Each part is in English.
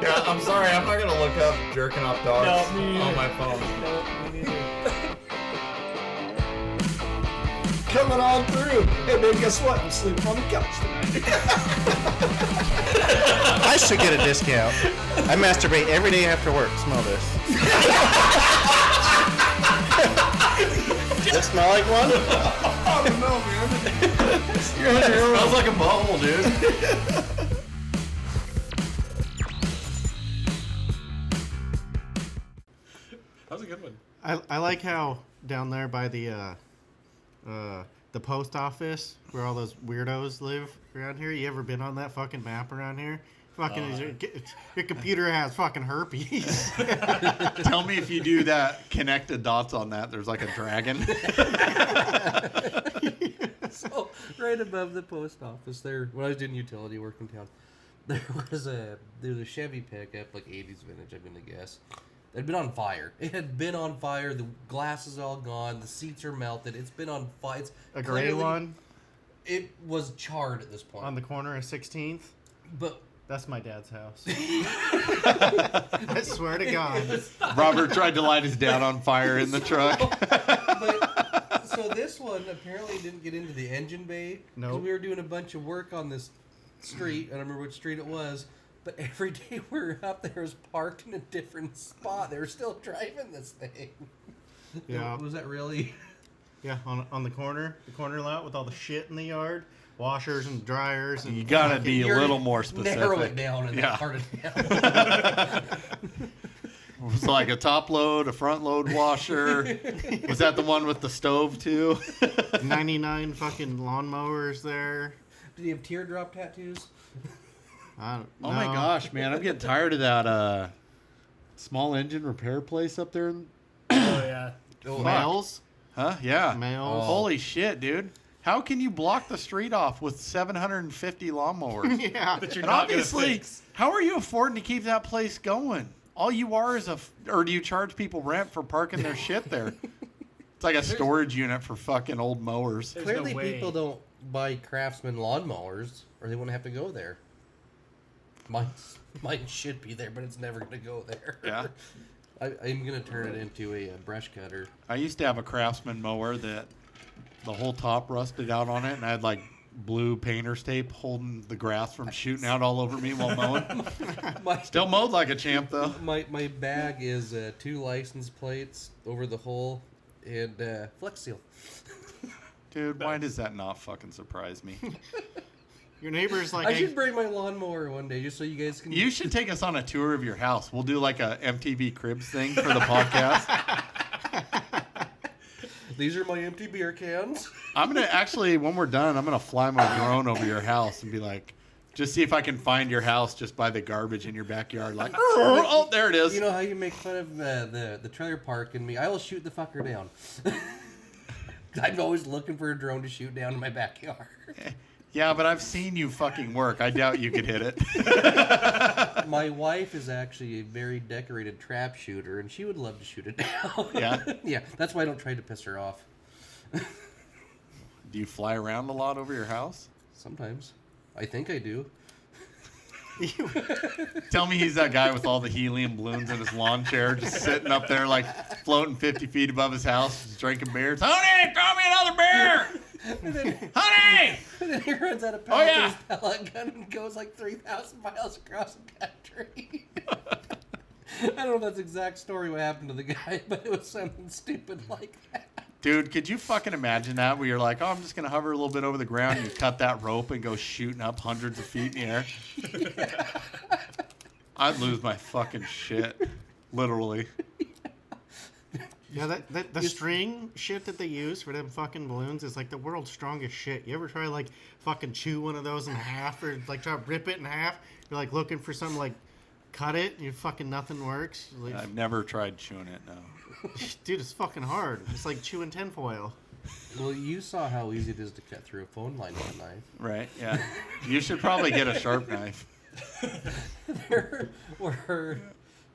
Yeah, I'm sorry. I'm not gonna look up jerking off dogs on my phone. No, me neither. Coming on through. Hey, babe, guess what? I'm sleeping on the couch tonight. I should get a discount. I masturbate every day after work. Smell this. Does it smell like one? I don't know, man. It smells like a bubble, dude. That was a good one. I like how down there by the post office where all those weirdos live around here. You ever been on that fucking map around here? Fucking your computer has fucking herpes. Tell me if you do that, connect the dots on that. There's like a dragon. So, right above the post office there, when I was doing utility work in town, there was a Chevy pickup, like 80s vintage, I'm going to guess. It had been on fire. It had been on fire. The glass is all gone. The seats are melted. It's been on fire. It's A gray one It was charred at this point. on the corner of 16th. But That's my dad's house. I swear to God. Robert tried to light his dad on fire in the truck. So this one apparently didn't get into the engine bay. No. Nope. We were doing a bunch of work on this street. I don't remember which street it was. But every day we were up there, it was parked in a different spot. They were still driving this thing. Yeah. Was that really? Yeah, on the corner lot with all the shit in the yard. Washers and dryers. And You gotta be a little more specific. Narrow it down and Yeah. part it down. It's like a top load, a front load washer. Was that the one with the stove too? 99 fucking lawnmowers there. Did he have teardrop tattoos? I don't Oh my gosh, man. I'm getting tired of that small engine repair place up there. Oh yeah. Males? Huh? Yeah. Males. Holy shit, dude. How can you block the street off with 750 lawnmowers? Yeah. That you're And not gonna obviously, fix. how are you affording to keep that place going? All you are is or do you charge people rent for parking their shit there? It's like a storage unit for fucking old mowers. There's Clearly no way. people don't buy Craftsman lawnmowers or they wouldn't have to go there. Mine should be there, but it's never going to go there. Yeah. I'm going to turn it into a brush cutter. I used to have a Craftsman mower that the whole top rusted out on it, and I had like blue painter's tape holding the grass from shooting out all over me while mowing. Still mowed like a champ, though. My bag is 2 license plates over the hole and Flex Seal. Dude, why does that not fucking surprise me? Your neighbor's like... I should bring my lawnmower one day just so you guys can... You should take us on a tour of your house. We'll do like a MTV Cribs thing for the podcast. These are my empty beer cans. I'm going to actually, when we're done, I'm going to fly my drone over your house and be like, just see if I can find your house just by the garbage in your backyard. Like, oh, there it is. You know how you make fun of the trailer park and me? I will shoot the fucker down. I'm always looking for a drone to shoot down in my backyard. Yeah, but I've seen you fucking work. I doubt you could hit it. My wife is actually a very decorated trap shooter, and she would love to shoot it down. Yeah? Yeah, that's why I don't try to piss her off. Do you fly around a lot over your house? Sometimes. I think I do. Tell me he's that guy with all the helium balloons in his lawn chair, just sitting up there like floating 50 feet above his house, just drinking beers. Honey, throw me another beer! Honey! And then he runs out of pellets yeah. in his pellet gun and goes like 3,000 miles across the country. I don't know if that's the exact story what happened to the guy, but it was something stupid like that. Dude, could you fucking imagine that? Where you're like, oh, I'm just going to hover a little bit over the ground. And you cut that rope and go shooting up hundreds of feet in the air. Yeah. I'd lose my fucking shit. Literally. Yeah, the string shit that they use for them fucking balloons is like the world's strongest shit. You ever try like fucking chew one of those in half or like try to rip it in half? You're like looking for something like cut it and you fucking nothing works. Like, I've never tried chewing it, no. dude, it's fucking hard. It's like chewing tinfoil. Well, you saw how easy it is to cut through a phone line with a knife. Right, yeah. You should probably get a sharp knife. There were...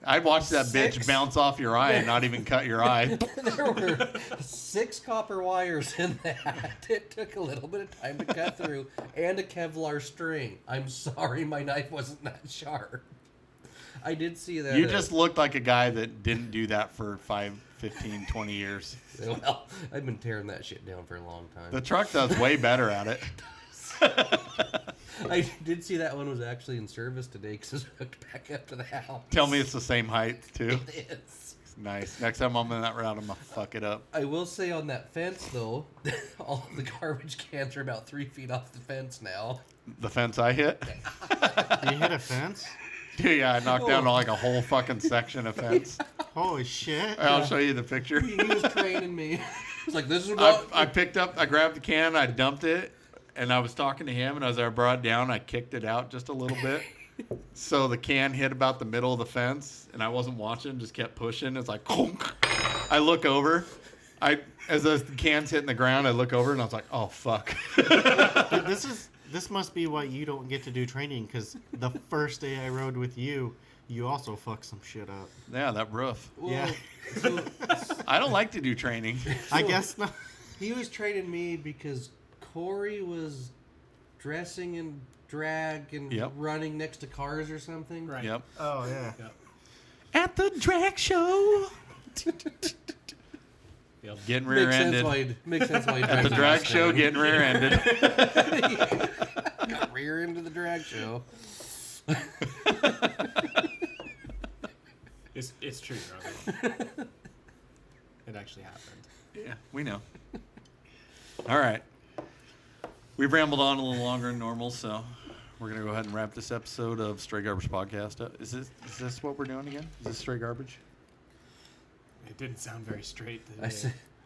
I'd watch that bitch bounce off your eye and not even cut your eye. There were 6 copper wires in that. It took a little bit of time to cut through, and a Kevlar string. I'm sorry my knife wasn't that sharp. I did see that. You just looked like a guy that didn't do that for 5, 15, 20 years. Well, I've been tearing that shit down for a long time. The truck does way better at it. I did see that one was actually in service today because it was hooked back up to the house. Tell me it's the same height, too. It is. Nice. Next time I'm in that route, I'm going to fuck it up. I will say on that fence, though, all of the garbage cans are about 3 feet off the fence now. The fence I hit? You hit a fence? Dude, yeah, I knocked down like a whole fucking section of fence. Holy shit. I'll show you the picture. He was training me. It's like, this is what... I grabbed the can, I dumped it, and I was talking to him, and as I brought it down, I kicked it out just a little bit. So the can hit about the middle of the fence, and I wasn't watching, just kept pushing. It's like, conk. I look over. As the can's hitting the ground, I look over, and I was like, oh, fuck. Dude, this must be why you don't get to do training, because the first day I rode with you, you also fucked some shit up. Yeah, that roof. Well, Yeah. So, I don't like to do training. I guess not. he was training me because Corey was dressing in drag and Yep. running next to cars or something. Right. Yep. Oh, yeah. Yep. At the drag show. Yep. Getting Makes sense rear-ended. why he At the drag show, getting rear-ended. got rear into the drag show. It's true, brother. It actually happened. Yeah, we know. All right. We've rambled on a little longer than normal, so we're going to go ahead and wrap this episode of Stray Garbage Podcast up. Is this what we're doing again? Is this Stray Garbage? It didn't sound very straight.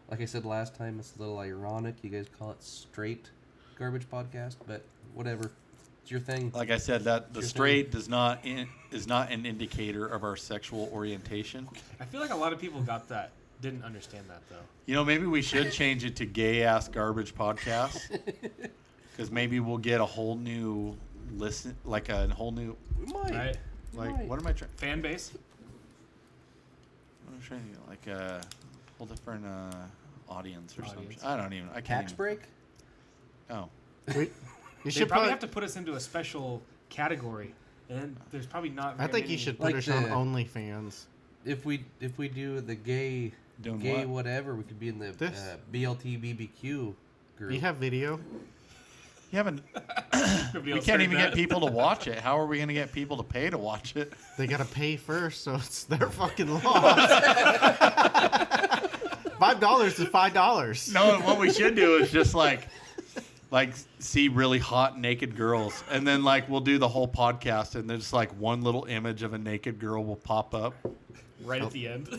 Like I said last time, it's a little ironic. You guys call it straight garbage podcast, but whatever. It's your thing. Like I said, that the Your straight is not an indicator of our sexual orientation. I feel like a lot of people got that. Didn't understand that though. You know, maybe we should change it to Gay Ass Garbage Podcast. Because maybe we'll get a whole new listen, like a whole new, We might. Right? like, Right. what am I trying? Fan base. I'm trying to like a whole different audience or something. Audience. I don't even. I can't. Tax even, break? Oh, You They should probably have to put us into a special category, and there's probably not. I very think you many- should put Like us on the- OnlyFans. If we do the gay Doing gay what? whatever, we could be in the This? BLT BBQ group. You have video? you haven't. Nobody We else can't heard even that. get people to watch it. How are we going to get people to pay to watch it? They gotta pay first, so it's their fucking loss. $5 is $5. No, what we should do is just like see really hot naked girls, and then like we'll do the whole podcast, and there's like one little image of a naked girl will pop up. right at the end.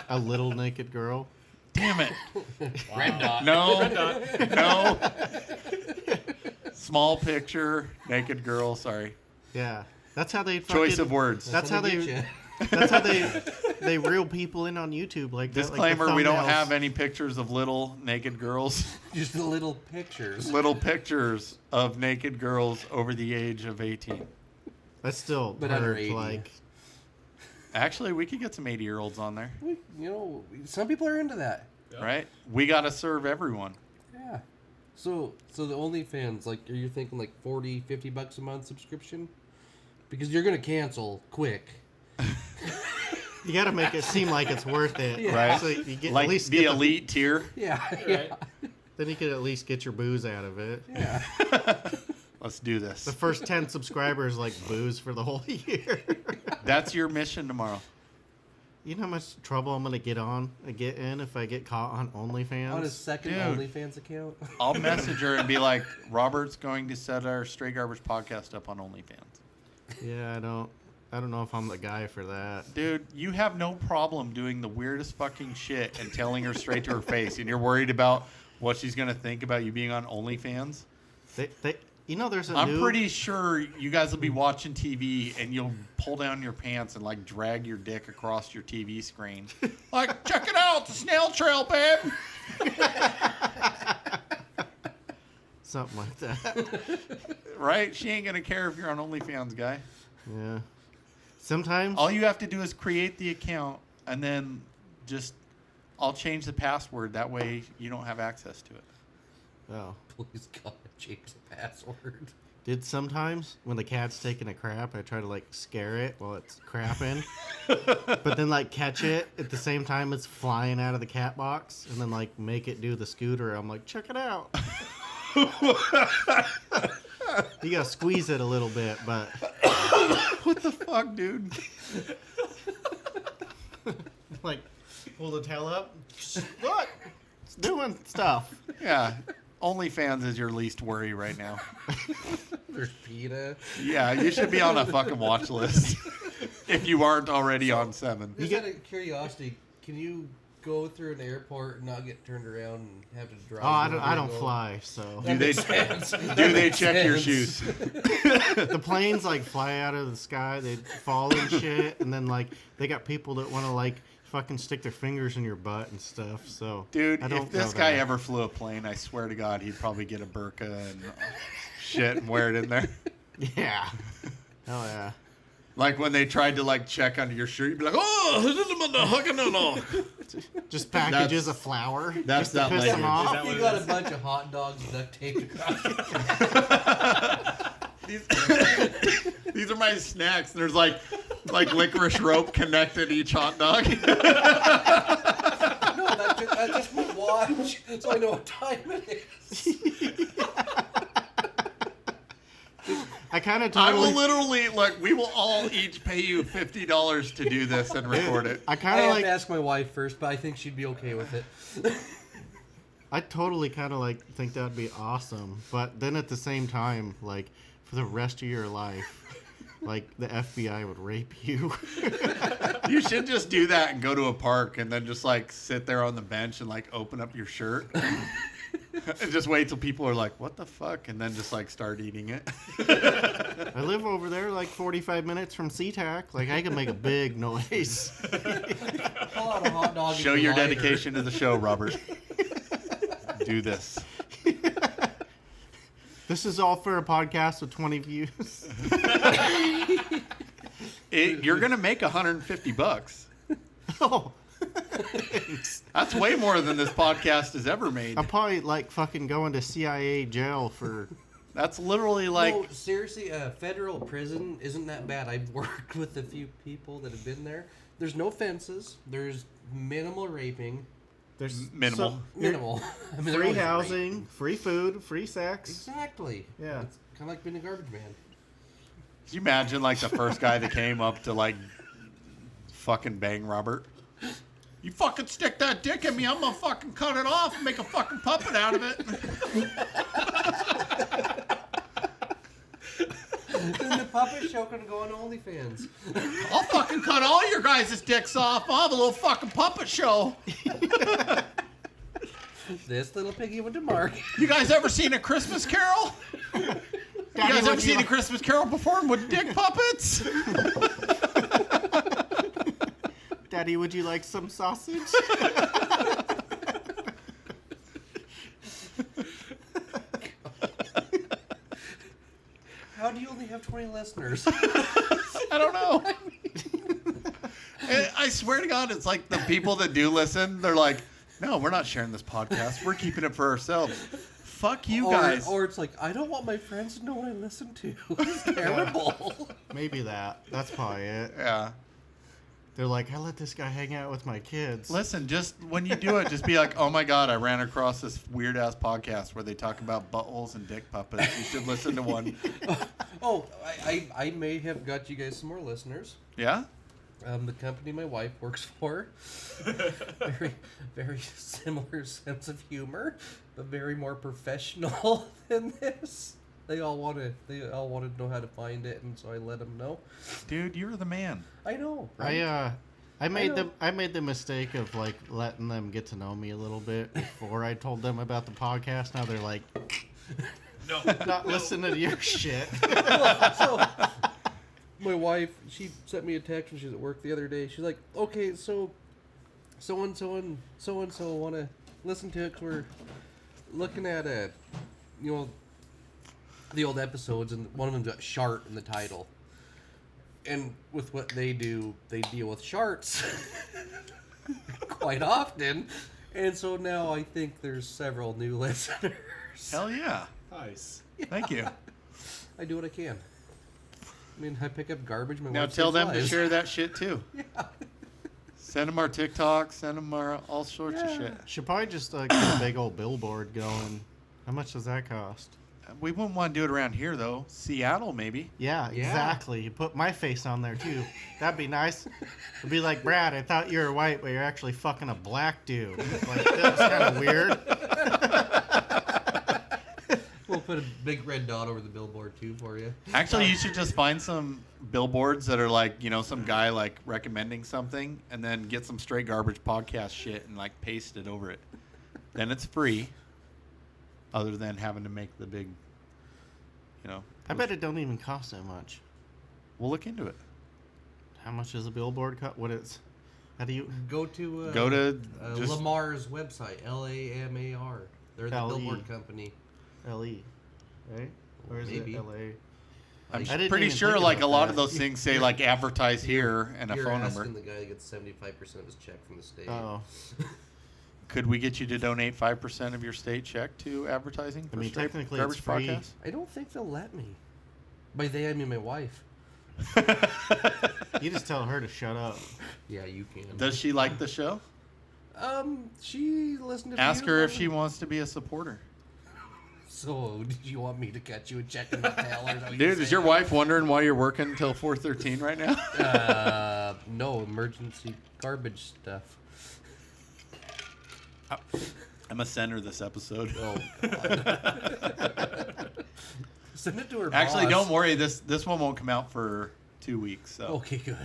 A little naked girl. Damn it! Red dot. No, no. Small picture, naked girl. Sorry. Yeah, that's how they fucking, Choice of words. That's how get they. ya. That's how they reel people in on YouTube like that. Disclaimer: like the we don't thumbnails. have any pictures of little naked girls. Just the little pictures. Little pictures of naked girls over the age of 18. That's still But under hurt, 80. like. Actually, we could get some 80-year-olds on there, You know, some people are into that. right? We got to serve everyone. Yeah. So the OnlyFans, like, are you thinking like $40, $50 a month subscription? Because you're gonna cancel quick. You got to make it seem like it's worth it, Yeah. Right. So you get Like at least the get elite tier. Yeah. Right. then you could at least get your booze out of it. Yeah. Let's do this. The first 10 subscribers like booze for the whole year. That's your mission tomorrow. You know how much trouble I'm gonna get in if I get caught on OnlyFans? On a second Dude. OnlyFans account. I'll message her and be like, Robert's going to set our Stray Garbage podcast up on OnlyFans. Yeah, I don't know if I'm the guy for that. Dude, you have no problem doing the weirdest fucking shit and telling her straight to her face, and you're worried about what she's going to think about you being on OnlyFans? They you know there's a I'm new pretty sure you guys will be watching TV and you'll pull down your pants and like drag your dick across your TV screen. Like, check it out, the snail trail, babe. something like that. Right? She ain't going to care if you're on OnlyFans, guy. Yeah. Sometimes All you have to do is create the account and then just, I'll change the password. That way you don't have access to it. oh. Please God, change the password. did sometimes when the cat's taking a crap, I try to like scare it while it's crapping, but then like catch it at the same time it's flying out of the cat box, and then like make it do the scooter. I'm like, check it out. You gotta squeeze it a little bit, but What the fuck, dude? like pull the tail up. Look, it's doing stuff. Yeah. OnlyFans is your least worry right now. There's PETA. Yeah, you should be on a fucking watch list if you aren't already on 7. Just out of curiosity, can you go through an airport and not get turned around and have to drive? Oh, I don't fly, so Do they check your shoes? the planes like fly out of the sky, they fall and shit, and then like they got people that want to like fucking stick their fingers in your butt and stuff. So Dude, I don't if this know guy that. ever flew a plane, I swear to God, he'd probably get a burqa and shit and wear it in there. Yeah. Hell yeah. Like when they tried to like check under your shirt, you'd be like, oh, Just packages That's- of flour. that's just to that piss them language. off. Is that what You it got is? a bunch of hot dogs duct taped across These are my snacks. There's like licorice rope connected each hot dog. No, that's just my watch, so I know what time it is. I kind of I will totally. literally like. We will all each pay you $50 to do this and record it. I I kind of have like. to ask my wife first, but I think she'd be okay with it. I totally kind of like think that'd be awesome, but then at the same time, like for the rest of your life, like the FBI would rape you. You should just do that and go to a park and then just like sit there on the bench and like open up your shirt. And just wait till people are like, what the fuck? And then just like start eating it. I live over there like 45 minutes from SeaTac. Like I can make a big noise. Pull out a hot dog. Show and your lighter. dedication to the show, Robert. Do this. This is all for a podcast with 20 views. You're gonna make $150. Oh, That's way more than this podcast has ever made. I'm probably like fucking going to CIA jail for. That's literally like No, seriously, federal prison isn't that bad. I've worked with a few people that have been there. There's no fences. There's minimal raping. There's minimal. so- Minimal. I mean, they're free always housing, raping. free food, free sex. Exactly. Yeah. It's kind of like being a garbage man. Can you imagine like the first guy that came up to like fucking bang Robert? You fucking stick that dick in me, I'm gonna fucking cut it off and make a fucking puppet out of it. Then the puppet show can go on OnlyFans. I'll fucking cut all your guys' dicks off. I'll have a little fucking puppet show. This little piggy went to Mark. You guys ever seen A Christmas Carol? You guys ever would you seen A like- Christmas Carol performed with dick puppets? Daddy, would you like some sausage? How do you only have 20 listeners? I don't know. And I swear to God, it's like the people that do listen, they're like, no, we're not sharing this podcast. We're keeping it for ourselves. Fuck you guys. Or it's like, I don't want my friends to know what I listen to. It's terrible. Maybe that. That's probably it. Yeah. They're like, I let this guy hang out with my kids. Listen, just when you do it, just be like, oh my God, I ran across this weird ass podcast where they talk about buttholes and dick puppets. You should listen to one. Oh, I may have got you guys some more listeners. Yeah? The company my wife works for, very similar sense of humor, but very more professional than this. They all wanted to know how to find it, and so I let them know. Dude, you're the man. I know. Right? I made know. I made the mistake of like letting them get to know me a little bit before I told them about the podcast. Now they're like, No. not listening to your shit. So, my wife, she sent me a text when she was at work the other day. She's like, "Okay, so and so want to listen to it 'cause we're looking at the old episodes, and one of them's got shart in the title. And with what they do, they deal with sharts quite often, and so now I think there's several new listeners. Hell yeah. Nice. Thank you. I do what I can. I mean, I pick up garbage. My Now wife tell saves them to lives. share that shit too. Send them our TikTok. Send them our all sorts of shit. Should probably just get a big old billboard going. How much does that cost? We wouldn't want to do it around here though. Seattle maybe. Yeah, Yeah. exactly. You put my face on there too. That'd be nice. It'd be like, Brad, I thought you were white, but you're actually fucking a black dude. Like, that was kind of weird. We'll put a big red dot over the billboard too for you. Actually, you should just find some billboards that are like, some guy like recommending something, and then get some straight garbage podcast shit and like paste it over it. Then it's free. Other than having to make the big, I bet it don't even cost that much. We'll look into it. How much is a billboard cut? How do you? Go to Go to just Lamar's website, LAMAR. They're the LE. billboard company. LE, right? Or is Maybe. it LA? I'm I didn't pretty even sure think like a about lot that. of those things say like advertise here and a You're phone asking number. the guy that gets 75% of his check from the state. Oh, Could we get you to donate 5% of your state check to advertising? For I mean, Straight technically Garbage it's free. Podcast? I don't think they'll let me. By they, I mean my wife. you just tell her to shut up. Yeah, you can. Does she like the show? She listened to. Ask few her of if she them. wants to be a supporter. So, did you want me to catch you a check in the tail? Or Dude, is your wife wondering why you're working until 4:13 right now? No, emergency garbage stuff. I'm gonna send her this episode. Oh, God. Send it to her Actually, boss. don't worry. This one won't come out for 2 weeks. So Okay, good.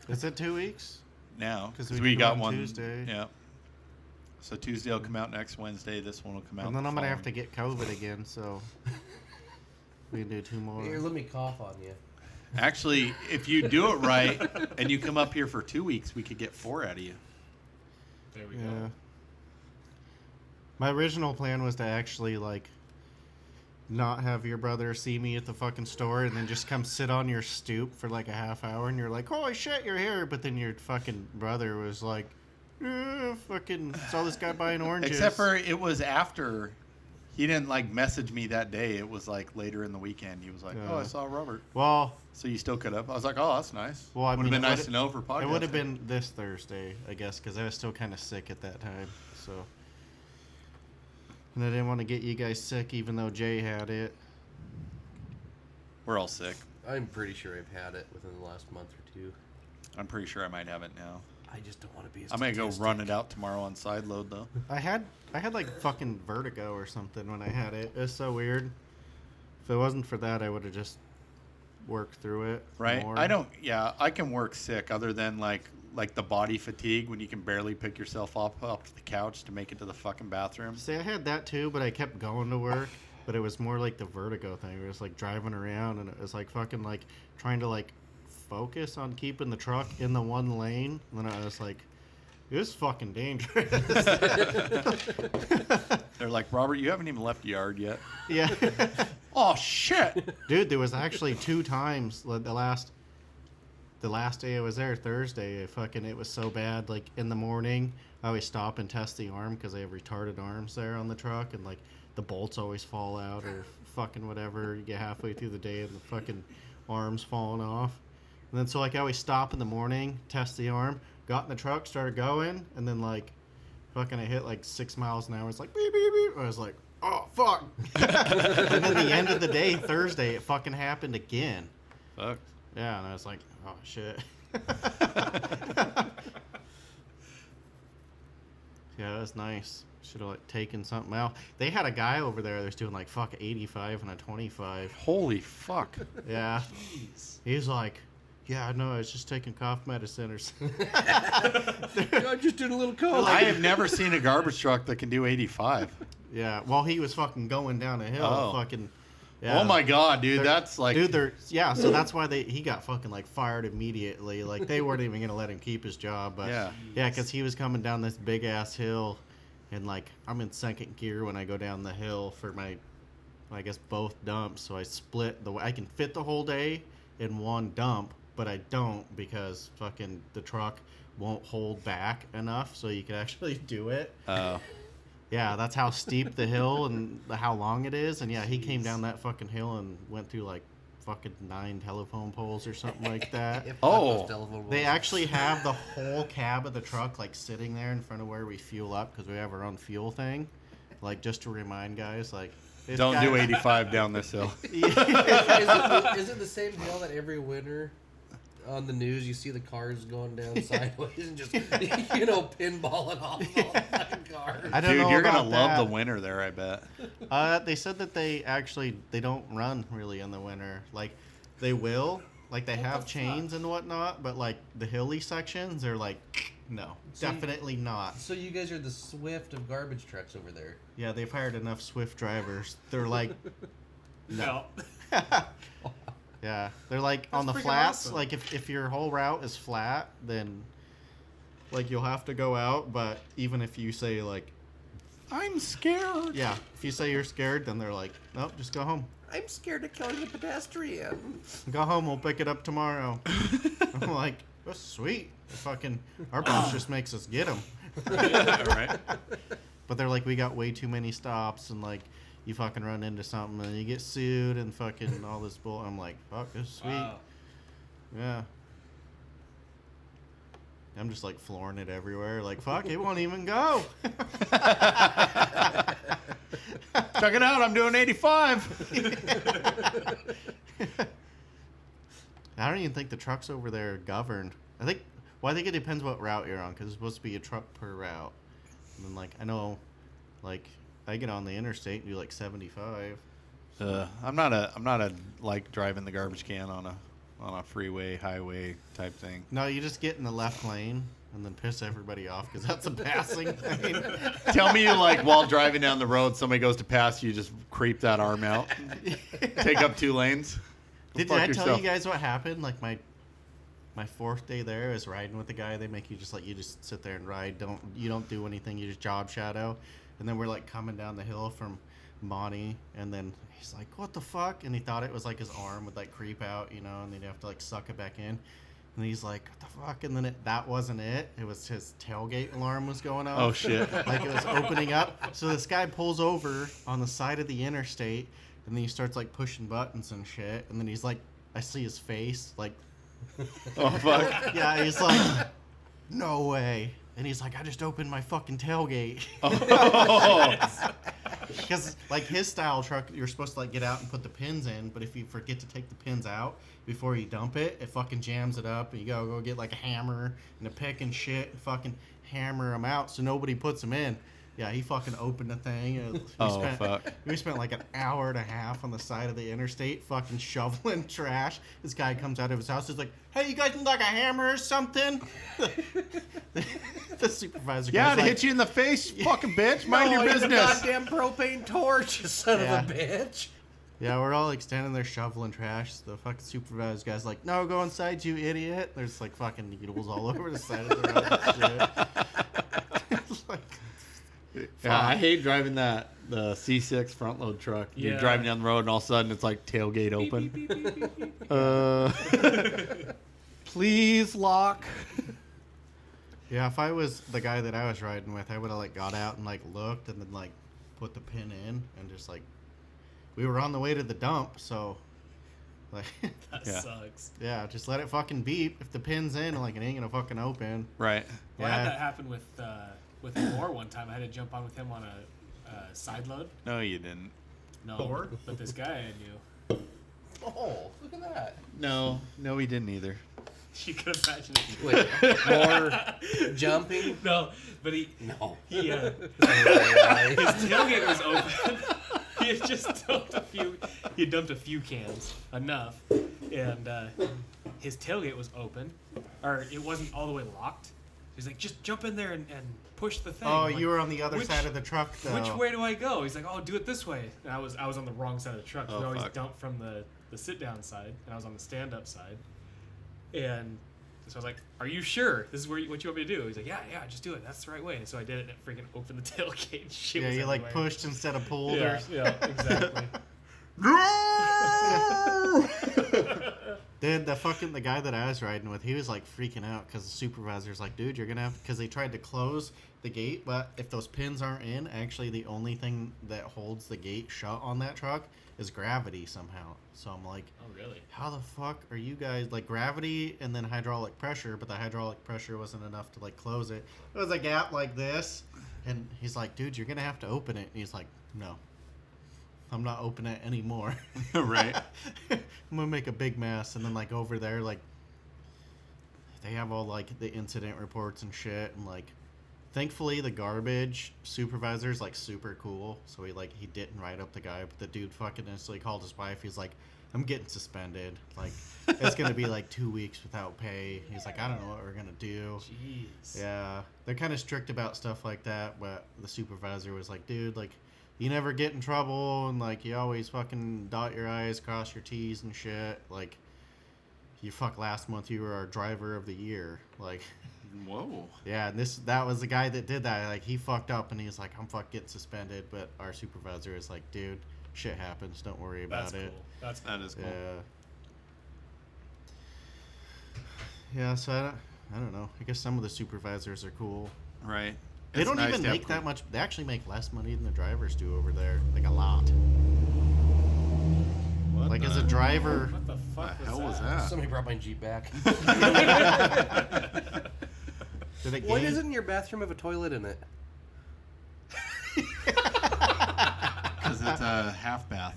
Is it 2 weeks? now, 'Cause because we we do got on one Tuesday. Yeah. So Tuesday will come out next Wednesday. This one will come out. And then the I'm gonna have to following. get COVID again, so we can do 2 more. Here, let me cough on you. Actually, if you do it right and you come up here for 2 weeks, we could get 4 out of you. There we Yeah. go. My original plan was to actually not have your brother see me at the fucking store and then just come sit on your stoop for like a half hour and you're like, holy shit, you're here. But then your fucking brother was like, fucking saw this guy buying oranges. Except for it was after. He didn't message me that day. It was later in the weekend. He was like, "Oh, I saw Robert." Well, So you still could have. I was like, "Oh, that's nice." Well, I would mean, have been it nice would've- to know for podcast. it would have been this Thursday, I guess, because I was still kind of sick at that time. So, and I didn't want to get you guys sick, even though Jay had it. We're all sick. I'm pretty sure I've had it within the last month or two. I'm pretty sure I might have it now. I just don't want to be. I'm gonna go run it out tomorrow on side load though. I had fucking vertigo or something when I had it. It was so weird. If it wasn't for that, I would have just worked through it. Right? more. I don't. Yeah, I can work sick. Other than like the body fatigue when you can barely pick yourself up the couch to make it to the fucking bathroom. See, I had that too, but I kept going to work. But it was more like the vertigo thing. It was like driving around, and it was like fucking trying to focus on keeping the truck in the one lane. And then I was like, it was fucking dangerous. They're like, Robert, you haven't even left the yard yet. Yeah. Oh shit! Dude, there was actually 2 times the last day I was there, Thursday. It was so bad. In the morning, I always stop and test the arm because I have retarded arms there on the truck, and the bolts always fall out or fucking whatever. You get halfway through the day and the fucking arm's falling off. And then so I always stop in the morning, test the arm, got in the truck, started going, and then fucking I hit 6 miles an hour. It's like beep beep beep. I was like, oh fuck. And then the end of the day, Thursday, it fucking happened again. Fuck. Yeah, and I was like, oh shit. Yeah, it was nice. Should have taken something out. They had a guy over there that was doing 85 and a 25. Holy fuck! Yeah. He's like, yeah, no, I was just taking cough medicine or something. I just did a little cold. I have never seen a garbage truck that can do 85. Yeah, well, he was fucking going down a hill. Oh. Fucking. Yeah. Oh my god, dude, They're- that's Dude, so that's why he got fucking fired immediately. They weren't even gonna let him keep his job. But Yeah. because he was coming down this big ass hill, and I'm in second gear when I go down the hill for my, I guess both dumps. So I split I can fit the whole day in one dump, but I don't because fucking the truck won't hold back enough so you can actually do it. Oh. Yeah, that's how steep the hill and how long it is. And yeah, he came down that fucking hill and went through like fucking 9 telephone poles or something like that. They actually have the whole cab of the truck like sitting there in front of where we fuel up because we have our own fuel thing. Like just to remind guys, like don't do 85 down this hill. Is it the same hill that every winter on the news you see the cars going down sideways and just pinballing off all the fucking cars? I don't Dude, know you're about gonna love that. the winter there, I bet. They said that they don't run really in the winter. Like they will, like they have chains and whatnot, but like the hilly sections, they're like, no, definitely not. So you guys are the Swift of garbage trucks over there. Yeah, they've hired enough Swift drivers. They're like, no. Yeah, they're like on the flats. Awesome. Like if your whole route is flat, then like you'll have to go out. But even if you say like, I'm scared. yeah, if you say you're scared, then they're like, nope, just go home. I'm scared of killing the pedestrian. Go home. We'll pick it up tomorrow. I'm like, oh, sweet. Our boss just makes us get them. Right. But they're like, we got way too many stops, and like, you fucking run into something and you get sued and fucking all this bull. I'm like, fuck, this is sweet. Wow. Yeah. I'm just like flooring it everywhere. Like, fuck, it won't even go. Check it out. I'm doing 85. I don't even think the trucks over there are governed. I think it depends what route you're on because it's supposed to be a truck per route. And then, like, I know, like, I get on the interstate and do like 75. I'm not a like driving the garbage can on a freeway, highway type thing. No, you just get in the left lane and then piss everybody off because that's a passing lane. Tell me you like while driving down the road, somebody goes to pass you, just creep that arm out, take up 2 lanes. Did I tell you guys what happened? Like my 4th day there is riding with the guy. They make you just sit there and ride. You don't do anything. You just job shadow. And then we're like coming down the hill from Monty, and then he's like, "What the fuck?" And he thought it was like his arm would like creep out, and then you have to like suck it back in. And he's like, "What the fuck?" And then that wasn't it. It was his tailgate alarm was going off. Oh shit! Like it was opening up. So this guy pulls over on the side of the interstate, and then he starts like pushing buttons and shit. And then he's like, I see his face, like, Oh fuck! yeah, he's like, no way. And he's like, I just opened my fucking tailgate. Oh. Because, like, his style truck, you're supposed to, like, get out and put the pins in, but if you forget to take the pins out before you dump it, it fucking jams it up, and you gotta go get, like, a hammer and a pick and shit and fucking hammer them out so nobody puts them in. Yeah, he fucking opened the thing. And Fuck. We spent, like, an hour and a half on the side of the interstate fucking shoveling trash. This guy comes out of his house, he's like, hey, you guys need, like, a hammer or something? The supervisor Yeah, guy's to like, hit you in the face, you fucking bitch. Mind your it's a business. goddamn propane torch, you son Yeah. of a bitch. yeah, we're all like standing there shoveling trash. The fucking supervisor guy's like, no, go inside, you idiot. There's like fucking needles all over the side of the road and shit. It's like, Yeah, I hate driving the C6 front load truck. You're Yeah. driving down the road and all of a sudden it's like tailgate open. Beep, beep, beep, beep, beep. Please lock. yeah, if I was the guy that I was riding with, I would have like got out and like looked and then like put the pin in and just like, we were on the way to the dump, so like, That Yeah. sucks. yeah, just let it fucking beep. If the pin's in, like it ain't gonna fucking open. Right. Well, I had Yeah. that happen with Moore one time. I had to jump on with him on a side load. No, you didn't. No, Thor? but this guy I knew. Oh, look at that. No, he didn't either. You could imagine it. Wait, more jumping? No, but he No. his Right. tailgate was open. He had just dumped a few. He had dumped a few cans, enough, and his tailgate was open, or it wasn't all the way locked. He's like, just jump in there and push the thing. Oh, I'm like, you were on the other which- side of the truck though. Which way do I go? He's like, oh, do it this way. And I was on the wrong side of the truck. Oh, we always fuck. dump from the sit down side, and I was on the stand up side. And so I was like, are you sure this is what you want me to do? He's like, yeah, just do it. That's the right way. And so I did it, and it freaking opened the tailgate. And shit Yeah, was you like everywhere. pushed instead of pulled. Yeah, Or... yeah, exactly. Then the guy that I was riding with, he was like freaking out because the supervisor's like, dude, you're gonna have, because they tried to close the gate, but if those pins aren't in, actually the only thing that holds the gate shut on that truck is gravity somehow. So I'm like, Oh, really? how the fuck are you guys, like, gravity and then hydraulic pressure, but the hydraulic pressure wasn't enough to like close it. There was a gap like this, and he's like, dude, you're gonna have to open it. And he's like, no, I'm not opening it anymore. Right. I'm gonna make a big mess. And then like over there, like, they have all like the incident reports and shit, and like, thankfully the garbage supervisor's like super cool, so he didn't write up the guy, but the dude fucking instantly called his wife. He's like, I'm getting suspended, like, it's gonna be like 2 weeks without pay. He's like, I don't know what we're gonna do. Jeez. Yeah, they're kind of strict about stuff like that, but the supervisor was like, dude, like, you never get in trouble, and like, you always fucking dot your I's, cross your T's and shit. Like, you last month you were our driver of the year. Like, Whoa. yeah, and that was the guy that did that. Like, he fucked up, and he's like, I'm getting suspended. But our supervisor is like, dude, shit happens. Don't worry about That's it. cool. That's cool. That is cool. Yeah, so I don't know. I guess some of the supervisors are cool. Right. They It's don't nice even to have make that much. They actually make less money than the drivers do over there. Like, a lot. What Like, the as a driver. What the fuck the hell was that? Somebody brought my Jeep back. Did it Why gain- doesn't your bathroom have a toilet in it? Because it's a half bath.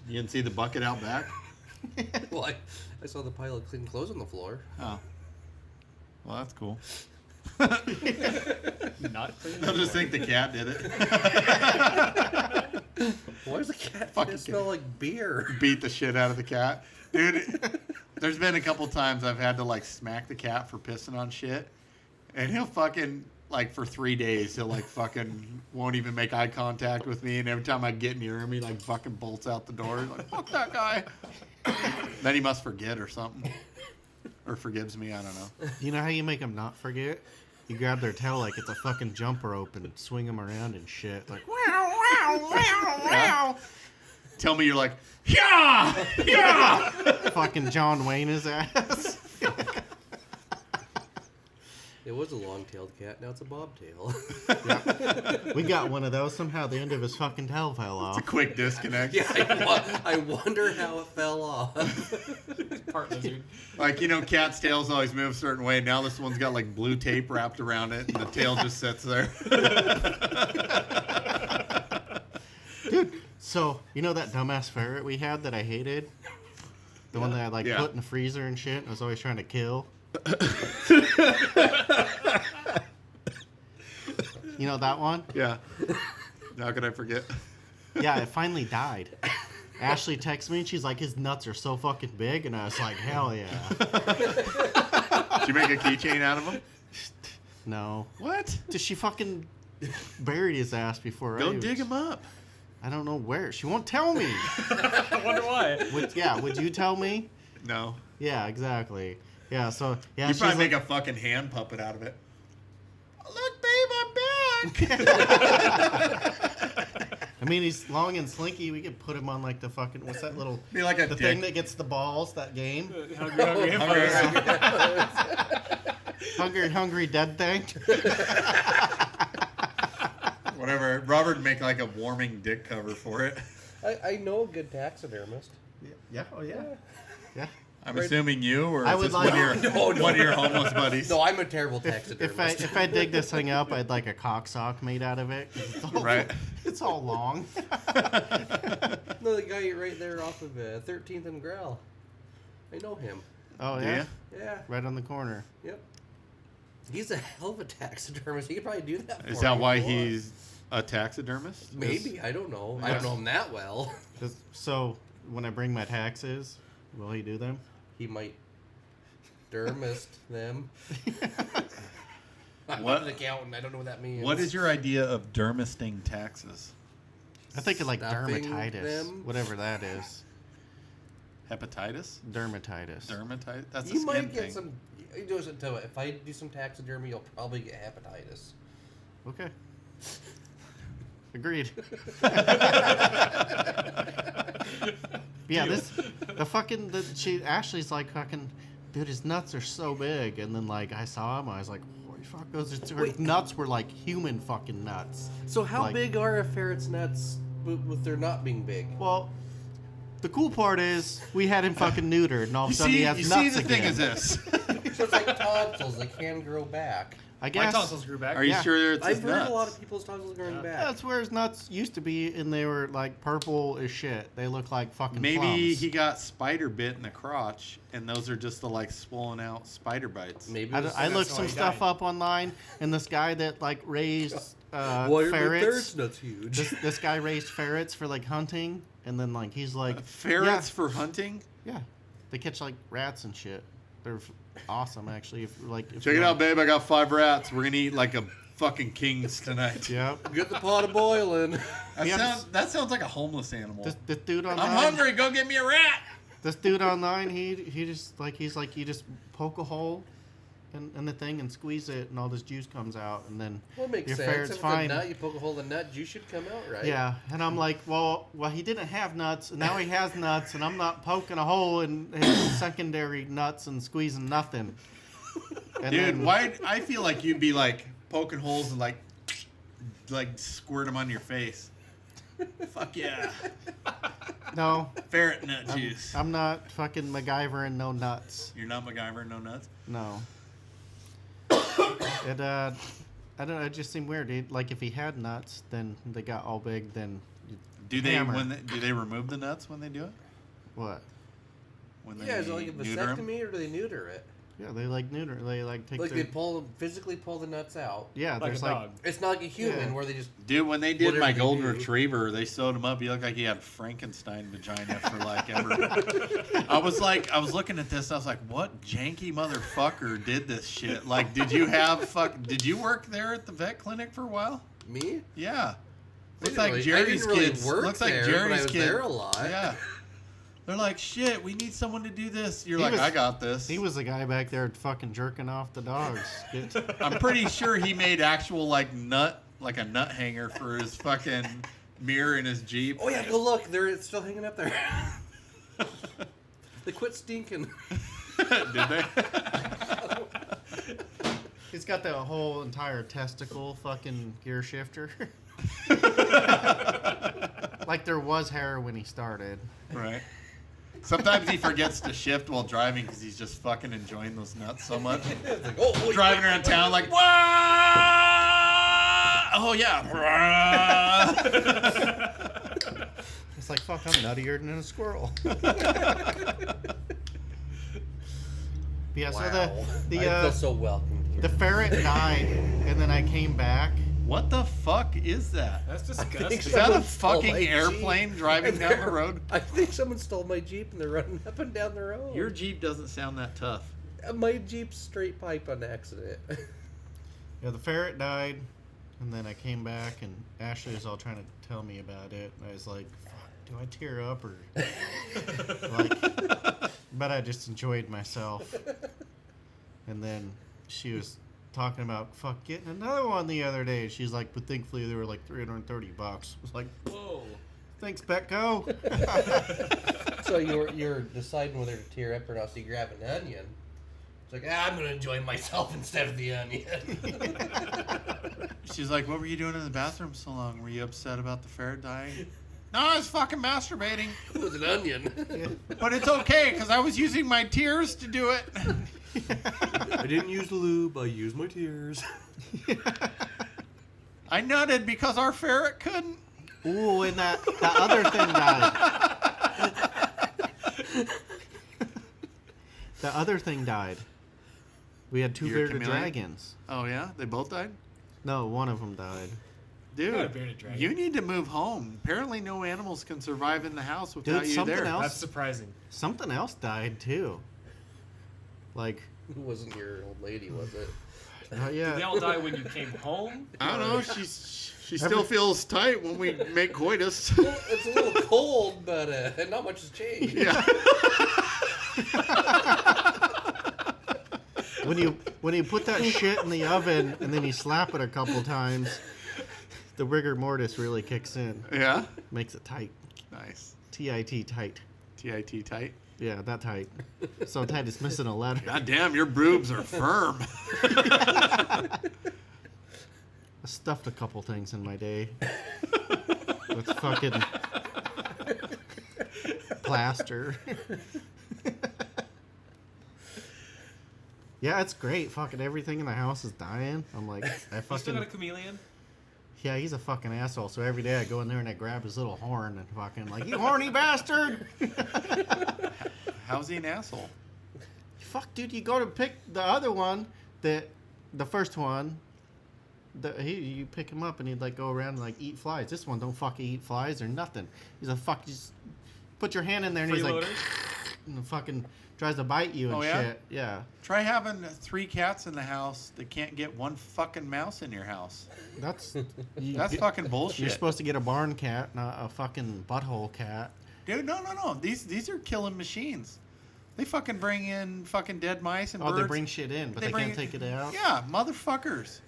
You didn't see the bucket out back? Well, I saw the pile of clean clothes on the floor. Oh. Well, that's cool. Not clean. They'll just think the cat did it. Why does the cat Fucking smell like beer? Beat the shit out of the cat. Dude, there's been a couple times I've had to, like, smack the cat for pissing on shit. And he'll fucking, like, for 3 days, he'll, like, fucking won't even make eye contact with me. And every time I get near him, he, like, fucking bolts out the door. He's like, fuck that guy. Then he must forget or something. Or forgives me, I don't know. You know how you make them not forget? You grab their tail like it's a fucking jumper rope and swing them around and shit. Like, wow, wow, wow, wow. Tell me you're like, yeah, yeah. Fucking John Wayne his ass. It was a long-tailed cat. Now it's a bobtail. Yeah. We got one of those. Somehow the end of his fucking tail fell It's a off. quick disconnect. Yeah, I wonder how it fell off. Part lizard. Like, you know, cat's tails always move a certain way. Now this one's got, like, blue tape wrapped around it, and the tail just sits there. Dude, so, you know that dumbass ferret we had that I hated? The one that I, like, Yeah. put in the freezer and shit and I was always trying to kill? You know that one? Yeah. How could I forget? Yeah, it finally died. Ashley texted me and she's like, his nuts are so fucking big. And I was like, hell yeah. Did you make a keychain out of them? No. What? Did she fucking buried his ass before Go I dig him up. I don't know where. She won't tell me. I wonder why. Would you tell me? No. Yeah, exactly. Yeah, so yeah, You she's probably like, make a fucking hand puppet out of it. Look, babe, I'm back. I mean, he's long and slinky. We could put him on like the fucking what's that little Be like a the dick. thing that gets the balls, that game? Hungry dead thing. Whatever. Robert make like a warming dick cover for it. I know a good taxidermist. Yeah, oh yeah. Yeah. I'm assuming you, or I is would this like- one of your homeless buddies? No, I'm a terrible taxidermist. If I dig this thing up, I'd like a cock sock made out of it. 'Cause It's all, Right. It's all long. No, the guy right there off of 13th and Grail. I know him. Oh Do yeah. ya? Yeah. Right on the corner. Yep. He's a hell of a taxidermist. He could probably do that. Is for that me why if he wants. he's a taxidermist? Maybe, I don't know. I don't know him that well. So when I bring my taxes, will he do them? He might dermist them. I'm What- not an accountant. I don't know what that means. What is your idea of dermisting taxes? I think of like Stuffing dermatitis, them? whatever that is. Hepatitis? Dermatitis. Dermatitis? That's a You skin might get thing. some. You do it to- If I do some taxidermy, you'll probably get hepatitis. Okay. Agreed. Yeah, Ashley's like fucking, dude, his nuts are so big. And then like I saw him, I was like, holy fuck, her nuts were like human fucking nuts. So how Like- big are a ferret's nuts with their not being big? Well, the cool part is we had him fucking neutered, and all of a sudden he has nuts the again. thing is this. So it's like tonsils, they can grow back. I My guess tonsils grew back. Are you Yeah. sure it's his I've heard nuts? a lot of people's tonsils growing back. that's where his nuts used to be, and they were like purple as shit. They look like fucking Maybe plums. he got spider bit in the crotch, and those are just the like swollen out spider bites. Maybe I it was- looked that's some why he stuff died. up online, and this guy that like raised Why are the ferrets. nuts huge? This guy raised ferrets for like hunting, and then like he's like Ferrets for hunting? yeah, they catch like rats and shit. They're awesome actually. If Check it out, babe. I got 5 rats. We're gonna eat like a fucking kings tonight. Yep. Get the pot of boiling. That sounds like a homeless animal. This dude online. I'm hungry. Go get me a rat. This dude online, he just like he's like you just poke a hole in the thing and squeeze it, and all this juice comes out, and then Well, it makes your sense. ferret's If fine. it's a nut, you poke a hole in the nut, juice should come out, right? Yeah, and I'm like, well, he didn't have nuts, and now he has nuts, and I'm not poking a hole in his secondary nuts and squeezing nothing. And Dude, then- why? I feel like you'd be like poking holes and like squirt them on your face. Fuck yeah. No, Ferret nut juice. I'm not fucking MacGyver and no nuts. You're not MacGyver, no nuts? No. It I don't know. It just seemed weird. Like if he had nuts, then they got all big. Then Do they Hammer. do they remove the nuts when they do it? what? When Yeah, is it like a neuter 'em? vasectomy or do they neuter it? Yeah, they like neuter. They like take Like their. they physically pull the nuts out. Yeah, Like there's a like. dog. It's not like a human Yeah. where they just. Dude, when they did Whatever my they golden do. retriever, they sewed him up. He looked like he had Frankenstein vagina for like ever. I was looking at this. I was like, what janky motherfucker did this shit? Like, did you work there at the vet clinic for a while? Me? Yeah. I Looks didn't like really- I Jerry's didn't really kids. work Looks like there, but I Jerry's was kid. there a lot. Yeah. They're like, shit, we need someone to do this. You're He like, was- I got this. He was the guy back there fucking jerking off the dogs. I'm pretty sure he made actual like a nut hanger for his fucking mirror in his Jeep. Oh yeah, go look. It's still hanging up there. They quit stinking. Did they? He's got the whole entire testicle fucking gear shifter. Like there was hair when he started. Right. Sometimes he forgets to shift while driving because he's just fucking enjoying those nuts so much. It's like, oh, wait, Driving around town like, Wah! Oh yeah. It's like, fuck, I'm nuttier than a squirrel. Yeah, wow. so the I feel so welcome here. the ferret died, and then I came back. What the fuck is that? That's think disgusting. Is that a Someone stole fucking my Jeep. airplane driving And down the they're- road? I think someone stole my Jeep and they're running up and down the road. Your Jeep doesn't sound that tough. My Jeep's straight pipe on accident. Yeah, the ferret died, and then I came back, and Ashley was all trying to tell me about it. And I was like, fuck, do I tear up or like? But I just enjoyed myself. And then she was talking about getting another one the other day. She's like, but thankfully they were like $330. I was like, Whoa. thanks, Petco. So you're deciding whether to tear up or not. So you grab an onion. It's like, I'm gonna enjoy myself instead of the onion. She's like, what were you doing in the bathroom so long? Were you upset about the ferret dying? No, I was fucking masturbating. It was an onion. But it's okay, because I was using my tears to do it. I didn't use lube. I used my tears. I nutted because our ferret couldn't. Ooh, and the other thing died. The other thing died. We had two Your bearded chameleon? dragons. Oh, yeah? They both died? No, one of them died. Not a Dude, bearded dragon. you need to move home. Apparently no animals can survive in the house without Dude, you something there. else- That's surprising. Something else died too. Like, It wasn't your old lady, was it? not Did yet. they all die when you came home? I don't know. She still feels tight when we make coitus. Well, it's a little cold, but not much has changed. Yeah. When you put that shit in the oven and then you slap it a couple times, the rigor mortis really kicks in. Yeah? Makes it tight. Nice. TIT tight. TIT tight. Yeah, that tight. So tight it's missing a letter. God damn, your boobs are firm. I stuffed a couple things in my day. With fucking plaster. Yeah, it's great. Fucking everything in the house is dying. I'm like, I You still fucking... got a chameleon? Yeah, he's a fucking asshole. So every day I go in there and I grab his little horn and fucking like, you horny bastard! How's he an asshole? Fuck, dude, you go to pick the other one, the first one, you pick him up and he'd like go around and like eat flies. This one don't fucking eat flies or nothing. He's a fuck, just put your hand in there and he's like, Freeloaders? and fucking tries to bite you and Oh, yeah? shit. Yeah. Try having 3 cats in the house that can't get one fucking mouse in your house. That's That's fucking bullshit. You're supposed to get a barn cat, not a fucking butthole cat. Dude, no. These are killing machines. They fucking bring in fucking dead mice and birds. They bring shit in, but they can't take it out. Yeah, motherfuckers.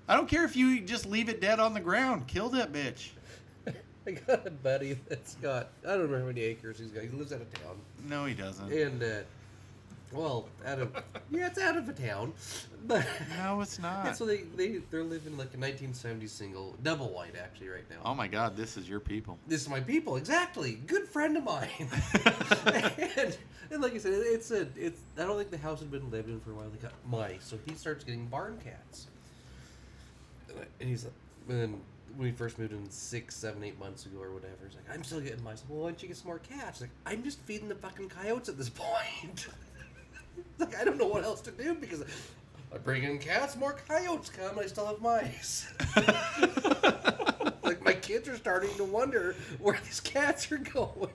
I don't care if you just leave it dead on the ground. Kill that bitch. I got a buddy that's got, I don't remember how many acres he's got. He lives out of town. No, he doesn't. And, it's out of a town. But No, it's not. and so they're living like a 1970s single, double wide actually right now. Oh my God, this is your people. This is my people, exactly. Good friend of mine. and like I said, it's I don't think the house had been lived in for a while. They got mice, so he starts getting barn cats. And he's like, and when he first moved in 6, 7, 8 months ago or whatever, he's like, I'm still getting mice. Well, why don't you get some more cats? He's like, I'm just feeding the fucking coyotes at this point. Like, I don't know what else to do because I bring in cats, more coyotes come, and I still have mice. Like, my kids are starting to wonder where these cats are going.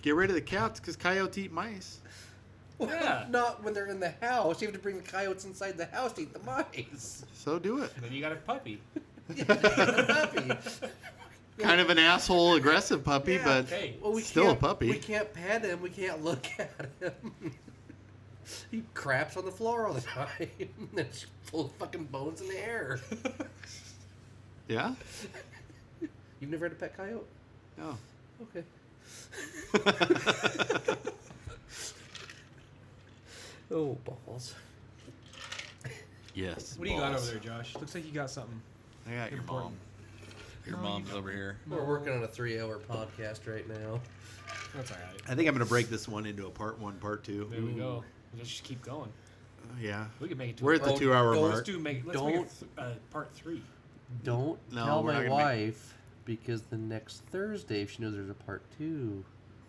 Get rid of the cats because coyotes eat mice. Well, Yeah. not when they're in the house. You have to bring the coyotes inside the house to eat the mice. So do it. And then you got a puppy. Puppy. Kind of an asshole, aggressive puppy, Yeah. but Hey, Well, we still a can't- puppy. We can't pet him. We can't look at him. He craps on the floor all the time. It's full of fucking bones in the air. Yeah? You've never had a pet coyote? No. Okay. Oh, balls. Yes. what do you got over there, Josh? Looks like you got something. I got your mom. Your mom's over here. We're working on a 3-hour podcast right now. That's all right. I think I'm going to break this one into a part 1, part 2. There we go. Let's just keep going. Yeah. We can make it to We're at the 2-hour don't mark. Let's make it part 3. Don't No, tell we're not my gonna wife because the next Thursday, if she knows there's a part 2,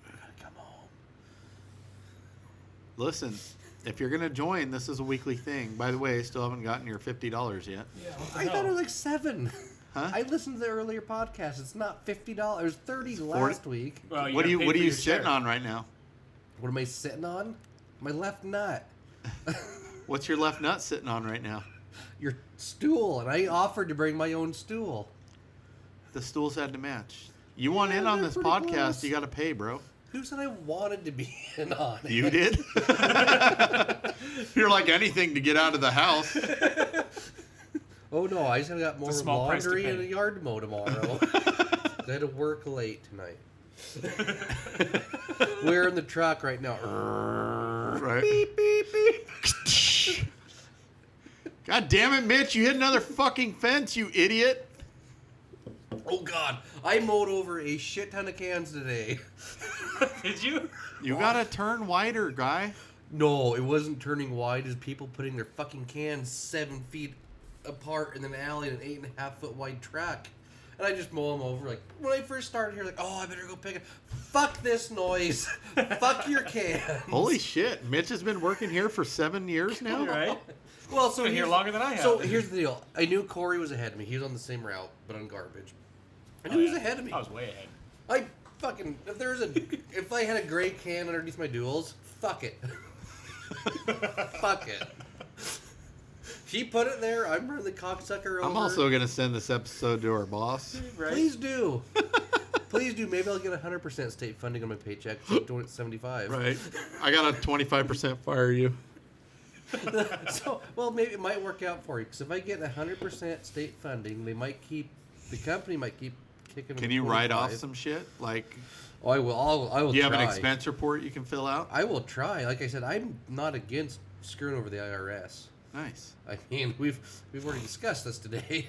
I gotta come home. Listen, if you're going to join, this is a weekly thing. By the way, I still haven't gotten your $50 yet. Yeah. I thought it was like $7. Huh? I listened to the earlier podcast. It's not $50. It was $30 last week. Well, What are gotta pay for you your sitting share. on right now? What am I sitting on? My left nut. What's your left nut sitting on right now? Your stool, and I offered to bring my own stool. The stools had to match. You want Yeah, in on they're this pretty podcast, close. you got to pay, bro. Who said I wanted to be in on it? You did? You're like anything to get out of the house. Oh no, I just got more It's a small price to laundry pay. and a yard to mow tomorrow. I had to work late tonight. We're in the truck right now. Right. Beep, beep, beep. God damn it, Mitch. You hit another fucking fence, you idiot. Oh god, I mowed over a shit ton of cans today. Did you? You got to turn wider, guy. No, it wasn't turning wide. It's people putting their fucking cans 7 feet apart in an alley in an 8.5 foot wide track. And I just mow them over. Like, when I first started here, like, oh, I better go pick it. Fuck this noise. Fuck your cans. Holy shit. Mitch has been working here for 7 years now? All right. Well, so Been here here's- longer than I have. So here's the deal. I knew Corey was ahead of me. He was on the same route, but on garbage. I knew he was ahead of me. I was way ahead. I fucking if I had a gray can underneath my duals, fuck it. Fuck it. He put it there. I'm running the cocksucker over. I'm also going to send this episode to our boss. Right. Please do. Please do. Maybe I'll get 100% state funding on my paycheck. So I'm doing it 75. Right. I got a 25% fire you. So, well, maybe it might work out for you because if I get 100% state funding, they might keep the company might keep kicking. Can you write off 25. some shit? Like, Oh, I will. I will. do you have try. an expense report you can fill out? I will try. Like I said, I'm not against screwing over the IRS. Nice. I mean, we've already discussed this today.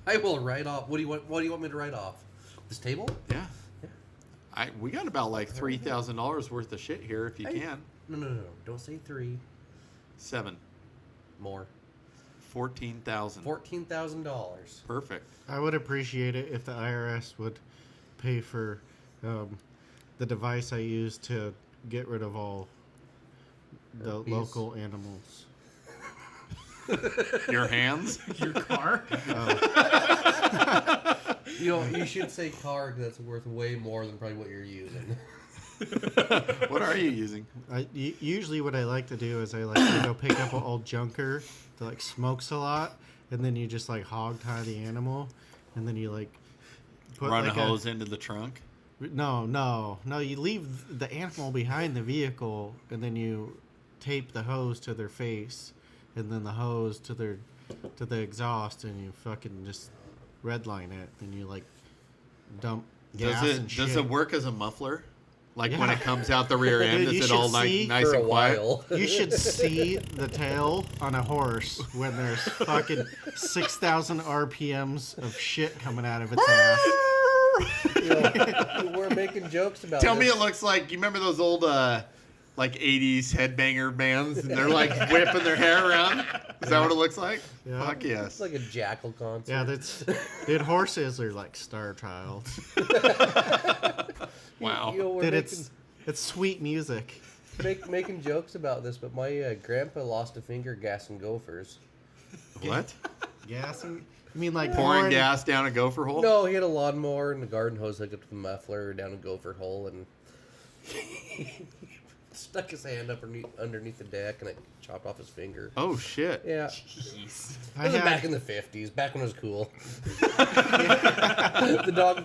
I will write off. What do you want me to write off? This table? Yeah. We got about like $3,000 worth of shit here if you can. No. Don't say 3. 7. More. 14,000. $14,000. Perfect. I would appreciate it if the IRS would pay for the device I use to get rid of all the Herpes. local animals. Your hands? Your car? You should say car because that's worth way more than probably what you're using. What are you using? Usually what I like to do is I like to go pick up an old junker that like smokes a lot, and then you just like hog tie the animal, and then you like put Run like a hose into the trunk? No. You leave the animal behind the vehicle, and then you tape the hose to their face, and then the hose to the exhaust, and you fucking just redline it, and you like dump gas and shit. Does it work as a muffler? Like when Yeah. it comes out the rear end, Dude, you is it all should see nice For a and quiet? while. You should see the tail on a horse when there's fucking 6,000 RPMs of shit coming out of its ass. We're making jokes about Tell me this. it looks like, you remember those old like 80s headbanger bands? And they're like whipping their hair around? Is that what it looks like? Yeah. Fuck yes. It's like a jackal concert. Yeah, dude, horses are like star child. Wow. We're Dude, making, it's sweet music. making jokes about this, but my grandpa lost a finger gassing gophers. What? Gassing? You mean like Pouring gas down a gopher hole? No, he had a lawnmower and a garden hose hooked up to the muffler down a gopher hole, and stuck his hand up underneath the deck, and it chopped off his finger. Oh, shit. Yeah. Jeez. This is back in the 50s, back when it was cool.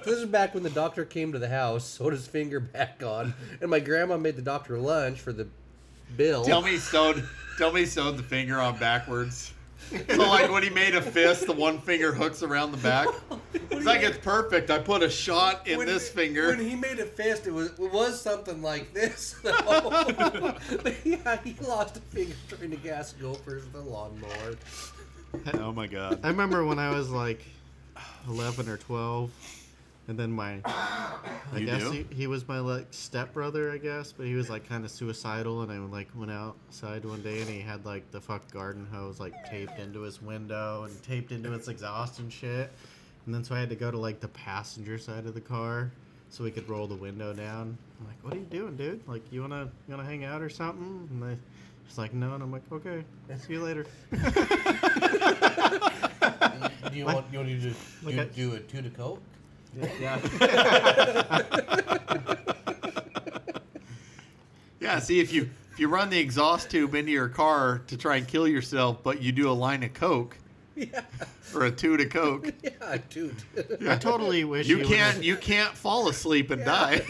This is back when the doctor came to the house, sewed his finger back on, and my grandma made the doctor lunch for the bill. Tell me he sewed the finger on backwards. So like when he made a fist, the one finger hooks around the back. It's like it's perfect. I put a shot in this finger. When he made a fist, it was something like this. But yeah, he lost a finger trying to gas gophers with a lawnmower. Oh my god. I remember when I was like 11 or 12, and then I You guess do? he was my like stepbrother, I guess, but he was like kind of suicidal, and I like went outside one day and he had like the fuck garden hose like taped into his window and taped into its exhaust and shit. And then so I had to go to like the passenger side of the car so we could roll the window down. I'm like, what are you doing, dude? Like, you wanna hang out or something? And he's like, no, and I'm like, okay, see you later. Do you want to do a toot of coke? Yeah. Yeah, see if you run the exhaust tube into your car to try and kill yourself, but you do a line of coke. Yeah. Or a toot of coke. Yeah, a toot. I totally wish You can't fall asleep and die.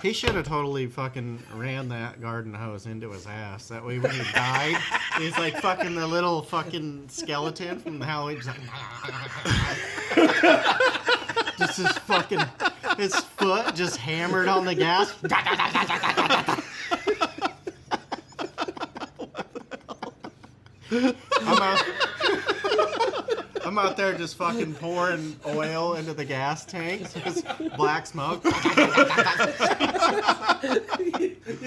He should have totally fucking ran that garden hose into his ass. That way when he died, he's like fucking the little fucking skeleton from the Halloween. Just, like, just his foot just hammered on the gas. I'm out there just fucking pouring oil into the gas tanks. Just black smoke. You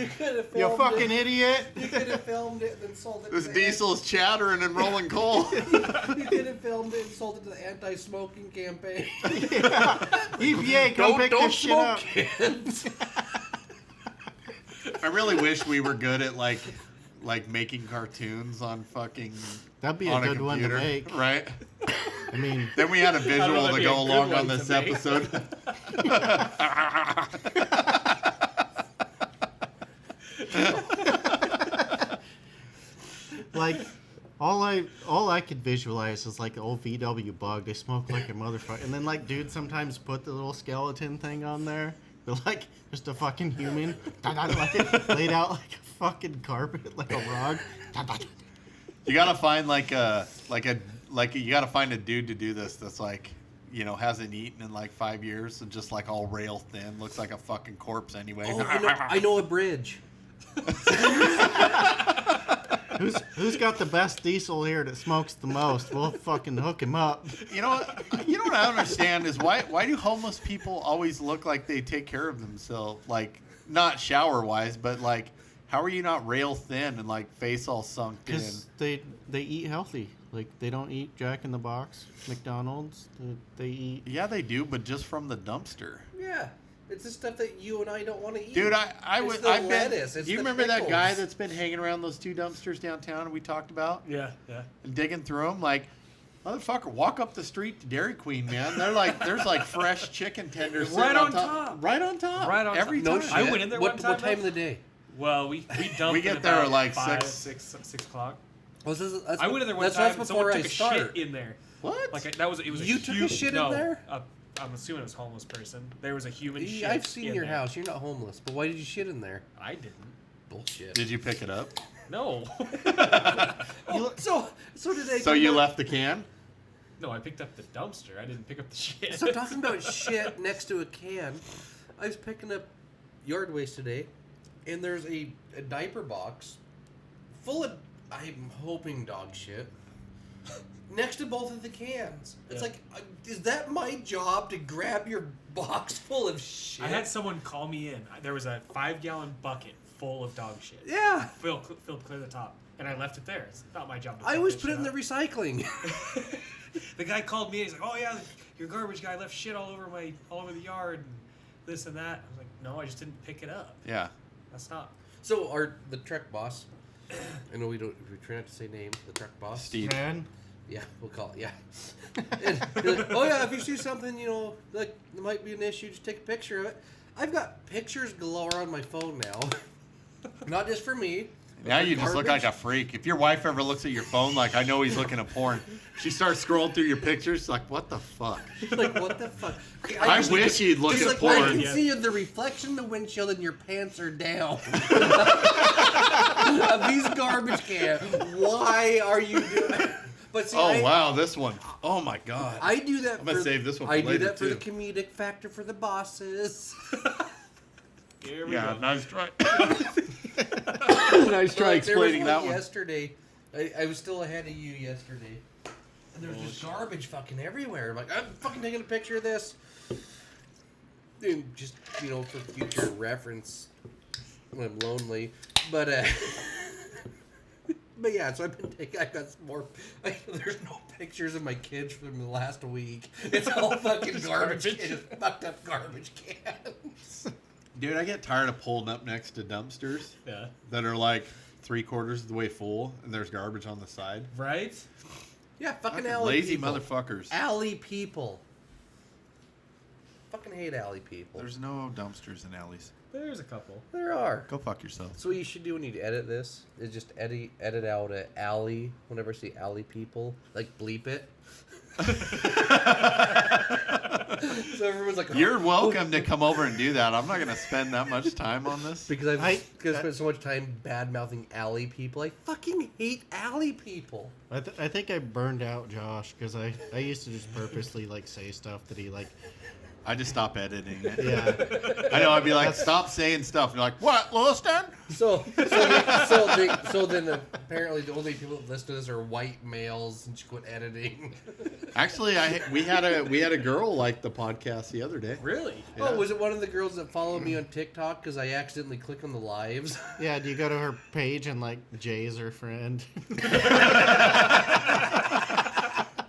could have You fucking idiot. You could have filmed it and then sold it. This to the diesel's chattering and rolling coal. You could have filmed it and sold it to the anti-smoking campaign. EPA, come pick this shit up. kids. I really wish we were good at like making cartoons on fucking That'd be a on good one to computer, make. right? I mean, Then we had a visual that'd to be a go good along one on this to make. episode. like all I could visualize is like the old VW Bug. They smoke like a motherfucker, and then like dudes sometimes put the little skeleton thing on there. They're like just a fucking human, like, laid out like a fucking carpet, like a rug. You gotta find you gotta find a dude to do this. That's like, hasn't eaten in like 5 years and just like all rail thin, looks like a fucking corpse anyway. Oh, I know a bridge. Who's got the best diesel here that smokes the most? We'll fucking hook him up. You know what I don't understand is why do homeless people always look like they take care of themselves? Like, not shower wise, but like, how are you not rail thin and like face all sunk in? Because they eat healthy. Like, they don't eat Jack in the Box, McDonald's. They eat. Yeah, they do, but just from the dumpster. Yeah. It's the stuff that you and I don't want to eat. Dude, It's the lettuce. Do It's you the remember that pickles. guy that's been hanging around those 2 dumpsters downtown we talked about? Yeah. And digging through them? Like, motherfucker, walk up the street to Dairy Queen, man. They're like, there's like fresh chicken tenders Right sitting on top. Right on top. Right on Every top. time. No I shit. went in there what, one time, What time though. of the day? Well, we dumped We get at there about at like 5, 6. 6 o'clock. Well, that's, I went in there one that's time and before someone I took a start. shit in there. What? Like it was a You took a huge, shit in no, there? I'm assuming it was a homeless person. There was a human shit. I've seen in your there. house. You're not homeless, but why did you shit in there? I didn't. Bullshit. Did you pick it up? No. So did they? So you left the can? No, I picked up the dumpster. I didn't pick up the shit. So talking about shit next to a can, I was picking up yard waste today, and there's a diaper box full of, I'm hoping, dog shit next to both of the cans. It's Yeah. like, is that my job to grab your box full of shit? I had someone call me in. There was a 5-gallon bucket full of dog shit. Yeah. Filled clear the top. And I left it there. It's not my job to I pick always this put it shit in the up. recycling. The guy called me. He's like, "Oh yeah, your garbage guy left shit all over the yard, and this and that." I was like, "No, I just didn't pick it up. Yeah. That's not." So the truck boss, I know we try not to say names, the truck boss. Steve. Man, Yeah, we'll call it, yeah. And he's like, oh yeah, if you see something, like there might be an issue, just take a picture of it. I've got pictures galore on my phone now. Not just for me. but Now for you just look like garbage. a freak. If your wife ever looks at your phone, like, I know he's looking at porn, she starts scrolling through your pictures, like, what the fuck? Like, what the fuck? I wish you'd look Just at like, porn. I can Yeah. see the reflection in the windshield and your pants are down. Of these garbage cans. Why are you doing But see, Oh, wow, this one. Oh, my God. I do that I'm gonna for, save this one for I do later, that for the too. comedic factor for the bosses. Here we Yeah, go. nice try. Like, Nice try there was explaining one that one. yesterday. I was still ahead of you yesterday. And there was just garbage fucking everywhere. I'm like, I'm fucking taking a picture of this. And just, for future reference when I'm lonely. But, but yeah, so I've been taking, I got some more, there's no pictures of my kids from the last week. It's all fucking garbage cans, just fucked up garbage cans. Dude, I get tired of pulling up next to dumpsters Yeah. that are like 3/4 of the way full and there's garbage on the side. Right? Yeah, fucking Fucking alley lazy people. motherfuckers. Alley people. Fucking hate alley people. There's no dumpsters in alleys. There's a couple. There are. Go fuck yourself. So what you should do when you edit this is just edit out a alley. Whenever I see alley people, like bleep it. So everyone's like, You're welcome to come over and do that. I'm not going to spend that much time on this. because I've spent so much time bad mouthing alley people. I fucking hate alley people. I think I burned out Josh because I used to just purposely like say stuff that he like. I just stop editing it. Yeah. I know, I'd be like, stop saying stuff. And you're like, what, Lewiston? So then apparently the only people that listen to this are white males and should quit editing. Actually, we had a girl like the podcast the other day. Really? Yeah. Oh, was it one of the girls that followed me on TikTok because I accidentally clicked on the lives? Yeah, do you go to her page and like Jay's her friend?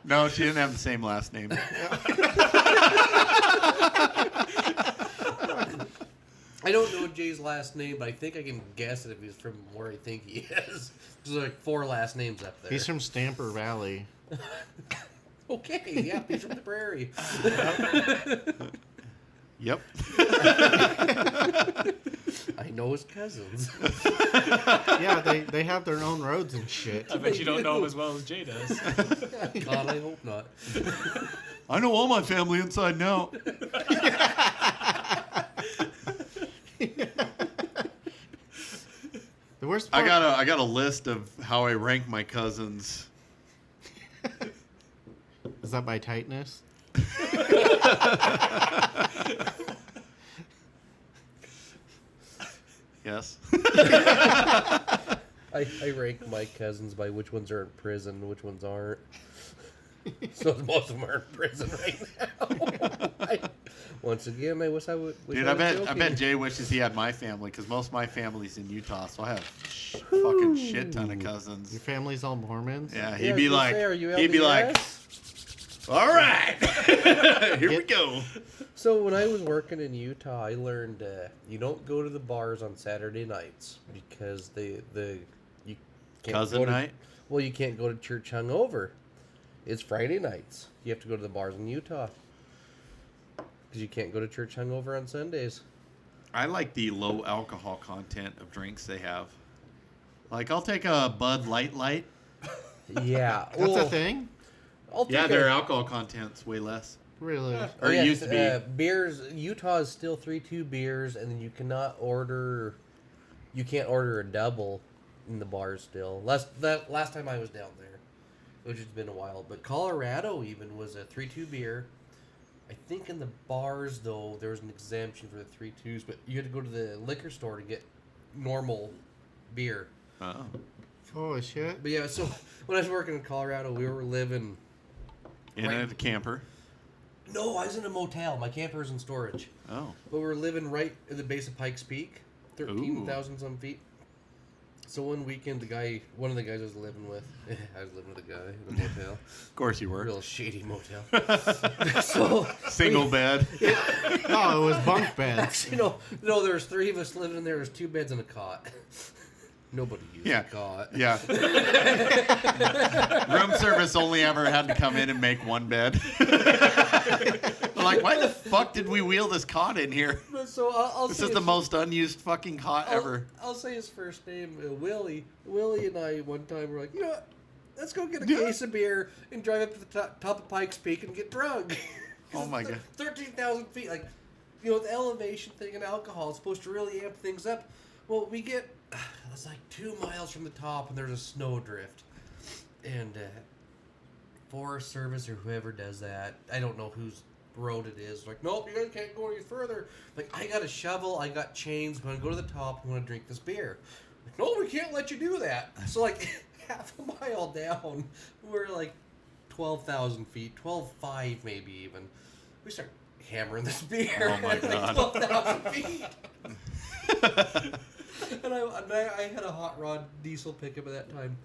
No, she didn't have the same last name. I don't know Jay's last name, but I think I can guess it if he's from where I think he is. There's like 4 last names up there. He's from Stamper Valley. Okay, yeah, he's from the prairie. Yep. I know his cousins. Yeah, they have their own roads and shit. I bet you don't know him as well as Jay does. God, I hope not. I know all my family inside and out. The worst I part, got a list of how I rank my cousins. is that by tightness? Yes. I rank my cousins by which ones are in prison and which ones aren't. So most of them are in prison right now. Once again, I wish I would. Dude, I bet Jay wishes he had my family because most of my family's in Utah, so I have fucking shit ton of cousins. Your family's all Mormons? Yeah, Yeah, he'd be like, all right, here we go. So when I was working in Utah, I learned you don't go to the bars on Saturday nights because you can't Cousin go to, night? Well, you can't go to church hungover. It's Friday nights. You have to go to the bars in Utah because you can't go to church hungover on Sundays. I like the low alcohol content of drinks they have. Like, I'll take a Bud Light. Yeah, That's a thing? Yeah, their alcohol content's way less. Really? Or it used to be. Beers. Utah is still 3-2 beers, and then you can't order a double in the bars still. Last time I was down there, which has been a while. But Colorado even was a 3-2 beer. I think in the bars though there was an exemption for the 3-2s, but you had to go to the liquor store to get normal beer. Oh. Oh, shit. But yeah, so when I was working in Colorado, we were living. In a camper. No, I was in a motel. My camper was in storage. Oh. But we were living right at the base of Pikes Peak, 13,000 some feet. So one weekend, one of the guys I was living with, I was living with a guy in a motel. Of course you were. Real shady motel. So Single bed. No, it was bunk beds. no, there was 3 of us living in there. There was 2 beds and a cot. Nobody used a cot. Yeah. Room service only ever had to come in and make 1 bed. They're like, why the fuck did we wheel this cot in here? So I'll This say is the most unused fucking cot ever. I'll say his first name, Willie. Willie and I one time were like, you know what? Let's go get a case of beer and drive up to the top of Pikes Peak and get drunk. Oh my god. 13,000 feet. Like, you know, the elevation thing and alcohol is supposed to really amp things up. Well, we get, it's like 2 miles from the top and there's a snowdrift. And Forest Service or whoever does that, I don't know whose road it is. Like, nope, you guys can't go any further. Like, I got a shovel, I got chains, I'm going to go to the top, I'm going to drink this beer. Like, no, we can't let you do that. So, like, half a mile down, we're like 12,000 feet, 12,500 maybe even. We start hammering this beer. Oh my god. 12,000 feet. And I had a hot rod diesel pickup at that time.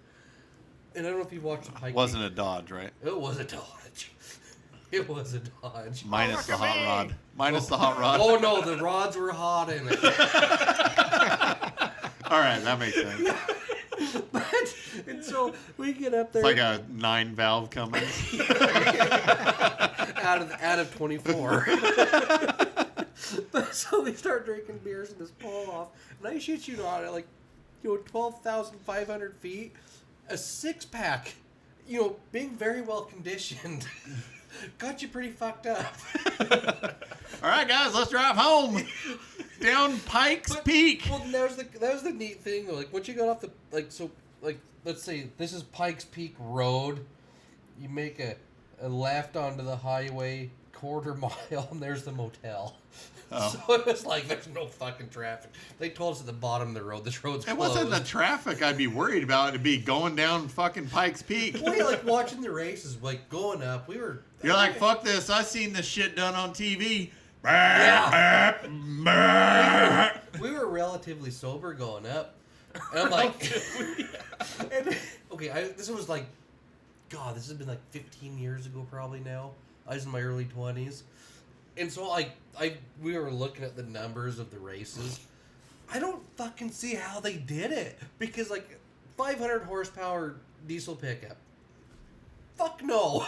And I don't know if you watched the Pike. Wasn't a Dodge, right? It was a Dodge. It was a Dodge. Minus the hot rod. Minus the hot rod. Oh no, the rods were hot in it. All right, that makes sense. And so we get up there. It's like a 9-valve coming. out of 24. So we start drinking beers and this pull off, and I shit you not, at 12,500 feet, a 6-pack, being very well conditioned, got you pretty fucked up. All right, guys, let's drive home down Pikes Peak. Well, that was the neat thing though. Like once you got off the let's say this is Pikes Peak Road, you make a left onto the highway, 1/4 mile, and there's the motel. Oh. So it was like there's no fucking traffic. They told us at the bottom of the road, this road's closed. It wasn't the traffic I'd be worried about. It'd be going down fucking Pikes Peak. Well, yeah, like watching the races, like going up. You're like, fuck this. I seen this shit done on TV. Yeah. We were relatively sober going up. And I'm like, this was like, God, this has been like 15 years ago probably now. I was in my early 20s. And so we were looking at the numbers of the races. I don't fucking see how they did it. Because 500 horsepower diesel pickup. Fuck no.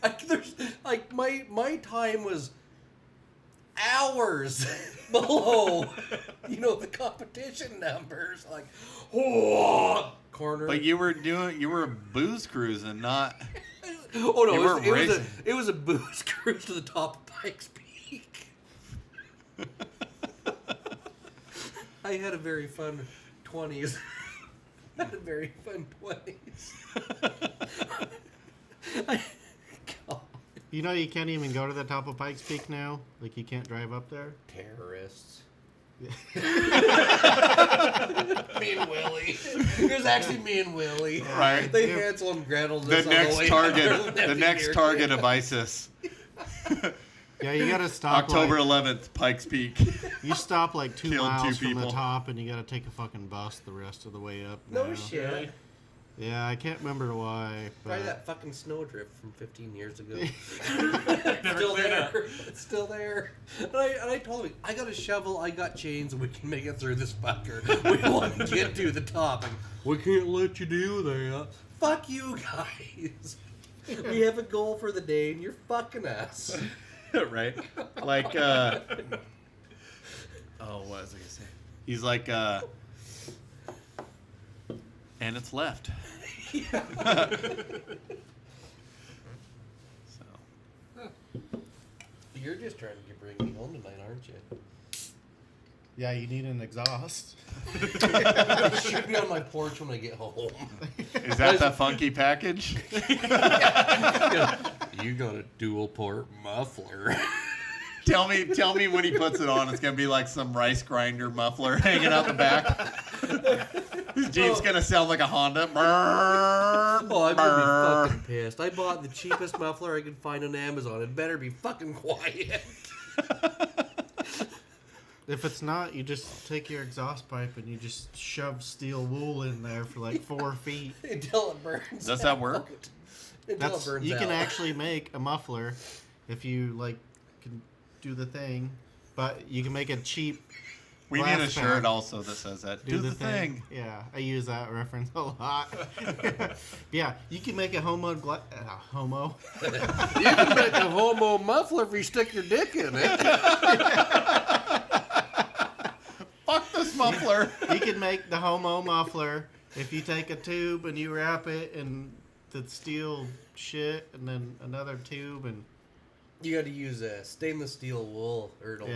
My time was hours below, the competition numbers. Corner. But you were booze cruising, not. Oh no, it was a booze cruise to the top of Pikes Peak. I had a very fun 20s. You know you can't even go to the top of Pikes Peak now? Like, you can't drive up there? Terrorists. Me and Willie. It was actually me and Willie. Right. They Hansel and Gretel. The next target. The next target of ISIS. Yeah, you gotta stop. October like, 11th, Pikes Peak. You stop like 2 Killed miles 2 from the people. top, and you gotta take a fucking bus the rest of the way up. No now. shit. Really? Yeah, I can't remember why. Try But that fucking snowdrift from 15 years ago. Never Still cleared up. there. It's still there. And I told him, I got a shovel, I got chains, and we can make it through this fucker. We want to get to the top. And we can't let you do that. Fuck you guys. We have a goal for the day, and you're fucking us. Right? Like, oh, what was I gonna say? He's like, and it's left. So, You're just trying to bring me home tonight, aren't you? yeah, you need an exhaust. It should be on my porch when I get home. is that the funky package? You got a dual port muffler. Tell me when he puts it on, it's gonna be like some rice grinder muffler hanging out the back. His Jeep's gonna sound like a Honda. Oh, I'm gonna be fucking pissed. I bought the cheapest muffler I could find on Amazon. It better be fucking quiet. If it's not, you just take your exhaust pipe and you just shove steel wool in there for like 4 feet. Until it burns. Does that work? Until it burns You can out. actually make a muffler if you like can do the thing, but you can make a cheap. We need a glass shirt pack. also that says that. Do the thing. Yeah, I use that reference a lot. Yeah, you can make a homo. You can make a homo muffler if you stick your dick in it. Fuck this muffler. You can make the homo muffler if you take a tube and you wrap it in the steel shit, and then another tube, and You got to use stainless steel wool, or it'll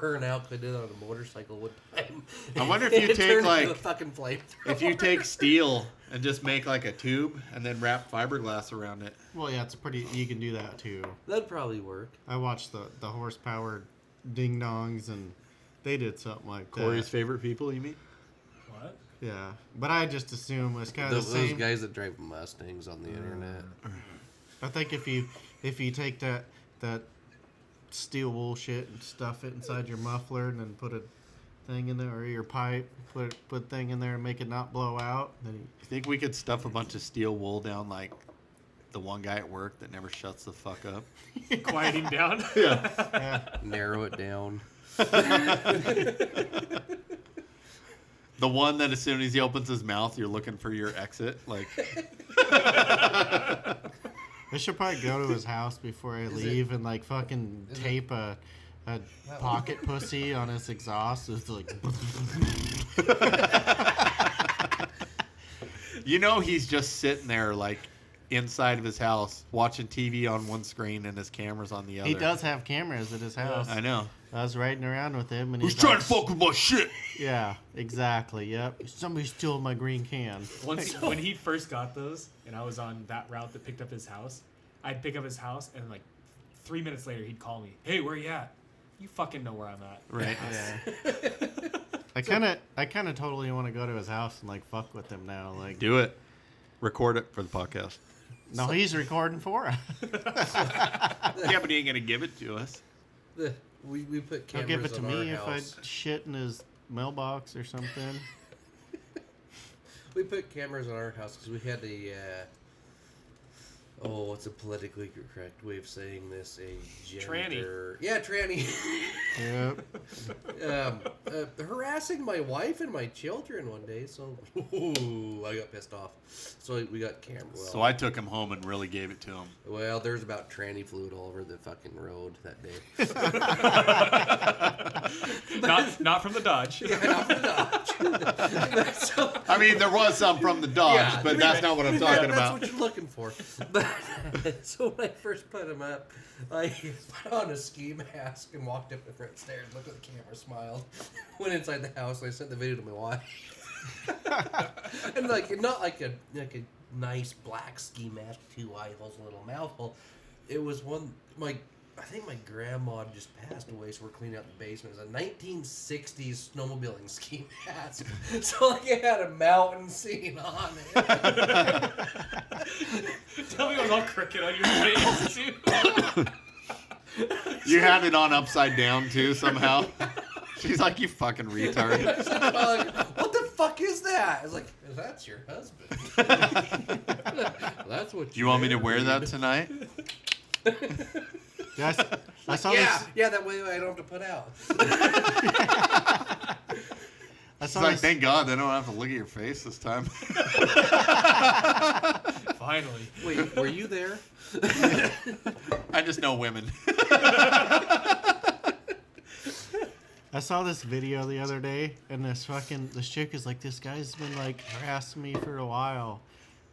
burn out. 'Cause I did it on a motorcycle one time. I wonder if you It take turned into like a fucking flame. if you take steel and just make like a tube and then wrap fiberglass around it. well, yeah, it's pretty. You can do that too. That'd probably work. I watched the horse-powered ding dongs, and they did something like Corey's that. favorite people, you mean? What? Yeah, but I just assume it's kind of Those the same. guys that drive Mustangs on the internet. I think if you take that steel wool shit and stuff it inside your muffler, and then put a thing in there, or your pipe, put a thing in there and make it not blow out, then You think we could stuff a bunch of steel wool down like the one guy at work that never shuts the fuck up? Quiet him down. Yeah. Narrow it down. The one that as soon as he opens his mouth, you're looking for your exit. Like, I should probably go to his house before I leave and like fucking tape a pocket pussy on his exhaust. It's like, you know, he's just sitting there like inside of his house watching TV on one screen and his camera's on the other. he does have cameras at his house. I know. I was riding around with him, and He's he's trying like, to fuck with my shit. Yeah, exactly. Yep. Somebody stole my green can. Once when he first got those, and I was on that route that picked up his house, I'd pick up his house, and like 3 minutes later, he'd call me. Hey, where you at? You fucking know where I'm at. Right. Yeah. I kind of totally want to go to his house and like fuck with him now. Like, Do it. Record it for the podcast. no, he's recording for us. Yeah, but he ain't gonna give it to us. We put He'll cameras give it to on me our if I house. shit in his mailbox or something. We put cameras on our house because we had a what's a politically correct way of saying this? A gender... Tranny. Yeah, tranny. Yep. Harassing my wife and my children one day, so I got pissed off. So we got cameras. Well, So I took him home and really gave it to him. well, there's about tranny fluid all over the fucking road that day. Not from the Dodge. So, I mean, there was some from the Dodge, Yeah, but that's not what I'm talking that's about. what you're looking for. But, so when I first put him up, I put on a ski mask and walked up the front stairs, looked at the camera, smiled, went inside the house, and I sent the video to my wife. And like, not like a nice black ski mask, 2 eye holes, a little mouth hole. It was one, I think my grandma just passed away, so we're cleaning out the basement. It was a 1960s snowmobiling ski mask. So, like, it had a mountain scene on it. Tell me it was all crooked on your face, too. You had it on upside down, too, somehow. She's like, you fucking retard. Like, what the fuck is that? I was like, that's your husband. That's what Do you want me to wear that tonight? Yes, I saw Yeah, this. yeah, that way I don't have to put out. I It's saw like, this. thank God they don't have to look at your face this time. Finally. Wait, were you there? I just know women. I saw this video the other day, and this chick is like, this guy's been like harassing me for a while,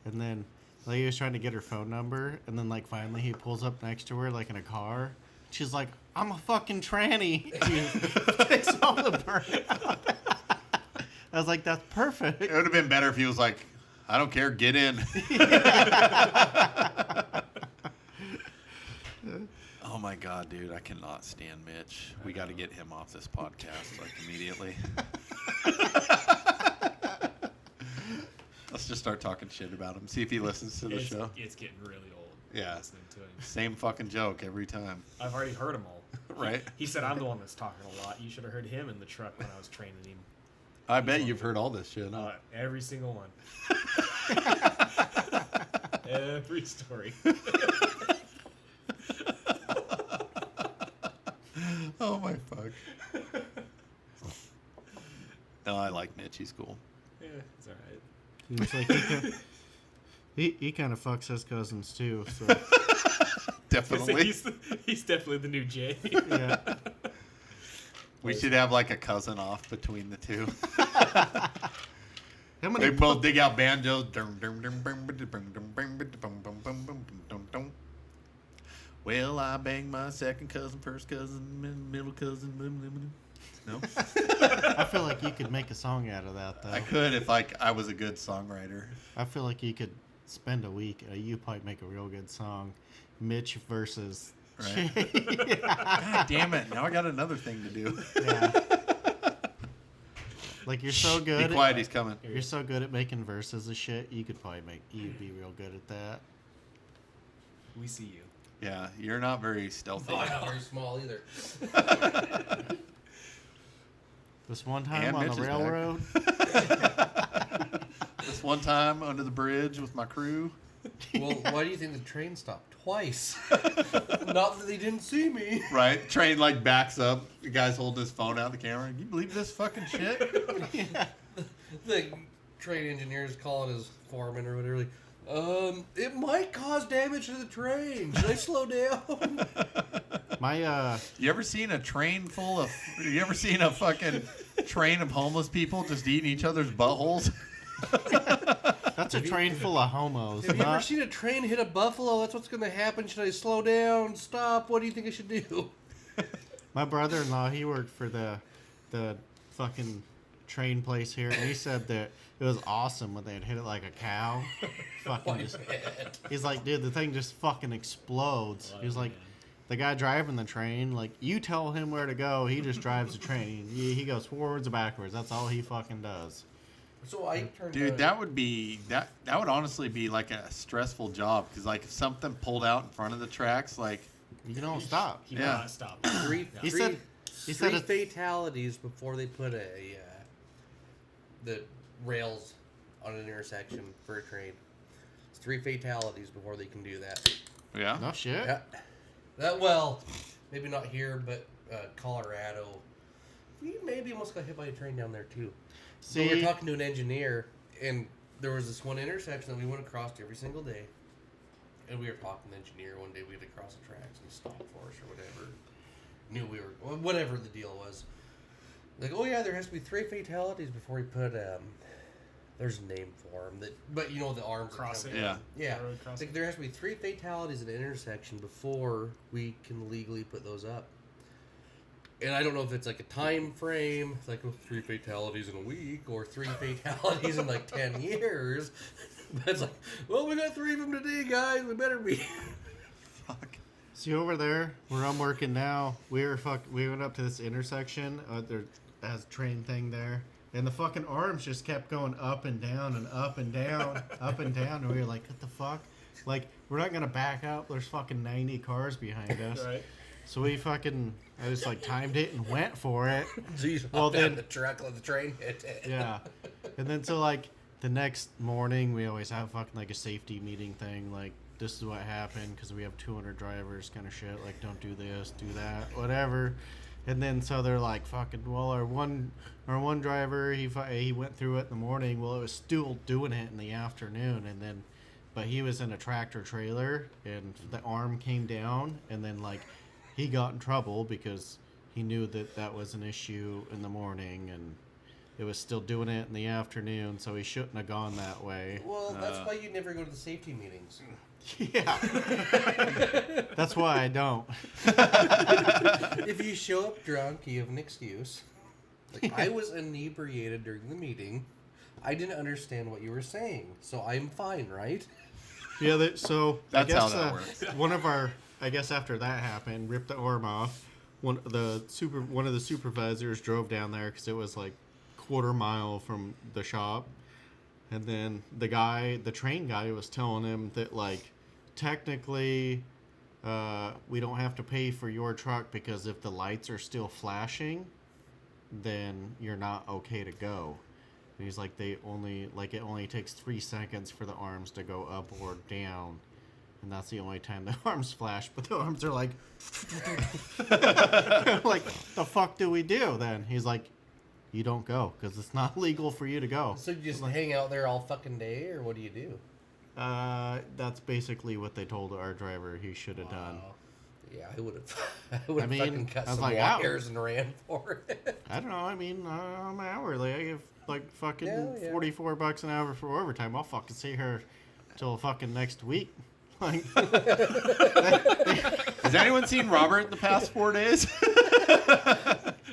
and then like he was trying to get her phone number, and then like finally he pulls up next to her like in a car. She's like, I'm a fucking tranny. He takes all the burn out. I was like, that's perfect. It would have been better if he was like, I don't care, get in. Oh my God, dude, I cannot stand Mitch. We got to get him off this podcast like immediately. Let's just start talking shit about him. See if he listens to the show. It's getting really old. Yeah. Listening to him. Same fucking joke every time. I've already heard them all. Right? He said I'm the one that's talking a lot. You should have heard him in the truck when I was training him. I bet you've heard all this shit. Huh? Every single one. Every story. Oh my fuck. No, I like Mitch. He's cool. Yeah, it's all right. It's like he kind of fucks his cousins too. So Definitely. He's definitely the new Jay. yeah. We should have like a cousin off between the two. How many They both dig out banjos. Well, I banged my second cousin, first cousin, middle cousin. No, I feel like you could make a song out of that though. I could if I was a good songwriter. I feel like you could spend a week. You probably make a real good song. Mitch versus. Right. Jay. God damn it! Now I got another thing to do. Yeah. Like you're so good. Be quiet, he's coming. You're so good at making verses of shit. You could probably you'd be real good at that. We see you. Yeah, you're not very stealthy. Oh, I'm not very small either. This one time And on Mitch the is back. railroad. This one time under the bridge with my crew. Well, why do you think the train stopped twice? Not that they didn't see me. Right, train like backs up. The guy's holding his phone out the camera. Can you believe this fucking shit? The train engineer's calling his foreman or whatever. Like, it might cause damage to the train. Should I slow down? My You ever seen a train full of? You ever seen a fucking train of homeless people just eating each other's buttholes? that's a train full of homos. Have you ever Not, seen a train hit a buffalo? That's what's going to happen. Should I slow down? Stop? What do you think I should do? my brother-in-law, he worked for the fucking train place here, and he said that it was awesome when they'd hit it like a cow. Fucking just, he's like, dude, the thing just fucking explodes. He was like, the guy driving the train, like, you tell him where to go, he just drives the train. He goes forwards or backwards. That's all he fucking does. So I turned Dude, that would be that would honestly be like a stressful job because like if something pulled out in front of the tracks, like You don't stop. He Yeah. not stop. three He said three it- fatalities before they put the rails on an intersection for a train. It's 3 fatalities before they can do that. yeah. No shit. Yeah. That, well, maybe not here, but Colorado. We maybe almost got hit by a train down there too. So we were See, talking to an engineer, and there was this one intersection that we went across every single day. And we were talking to the engineer one day. We had to cross the tracks, and he stopped for us or whatever. Knew we were whatever the deal was. Like, oh yeah, there has to be 3 fatalities before we put there's a name for them but you know the arms that Crossing. come down. Yeah. Yeah. Road crossing. Like there has to be 3 fatalities at an intersection before we can legally put those up. And I don't know if it's like a time frame, it's like 3 fatalities in a week or 3 fatalities in like 10 years. But it's like, well, we got 3 of them today, guys. We better be. Fuck. See over there where I'm working now, we went up to this intersection. There has a train thing there. And the fucking arms just kept going up and down and up and down, up and down. And we were like, what the fuck? Like, we're not going to back up. There's fucking 90 cars behind us. Right. So I just like timed it and went for it. Jeez, Well, then- the truck, let the train hit it. Yeah. And then so like the next morning, we always have fucking like a safety meeting thing. Like, this is what happened because we have 200 drivers kind of shit. Like, don't do this, do that, whatever. And then so they're like, fucking, well, our one driver, he went through it in the morning. Well, it was still doing it in the afternoon. And then, but he was in a tractor trailer and the arm came down. And then like he got in trouble because he knew that was an issue in the morning and it was still doing it in the afternoon. So he shouldn't have gone that way. Well, that's why you never go to the safety meetings. Yeah. That's why I don't. If you show up drunk, you have an excuse. Like, I was inebriated during the meeting. I didn't understand what you were saying, so I'm fine, right? Yeah, so That's I guess, how that works. One of our, I guess after that happened, ripped the arm off. One of the supervisors drove down there because it was like quarter mile from the shop. And then the train guy was telling him that, like, technically, we don't have to pay for your truck because if the lights are still flashing, then you're not okay to go. And he's like, it only takes 3 seconds for the arms to go up or down. And that's the only time the arms flash. But the arms are like, like, the fuck do we do then? He's like, you don't go because it's not legal for you to go. So you just hang out there all fucking day, or what do you do? That's basically what they told our driver he should have done. Yeah, I would have. I would have I mean, fucking cut I was some like, ow. wires and ran for it. I don't know. I mean, I'm hourly. I give like fucking Yeah. $44 an hour for overtime. I'll fucking see her till fucking next week. Like, Has anyone seen Robert the past 4 days?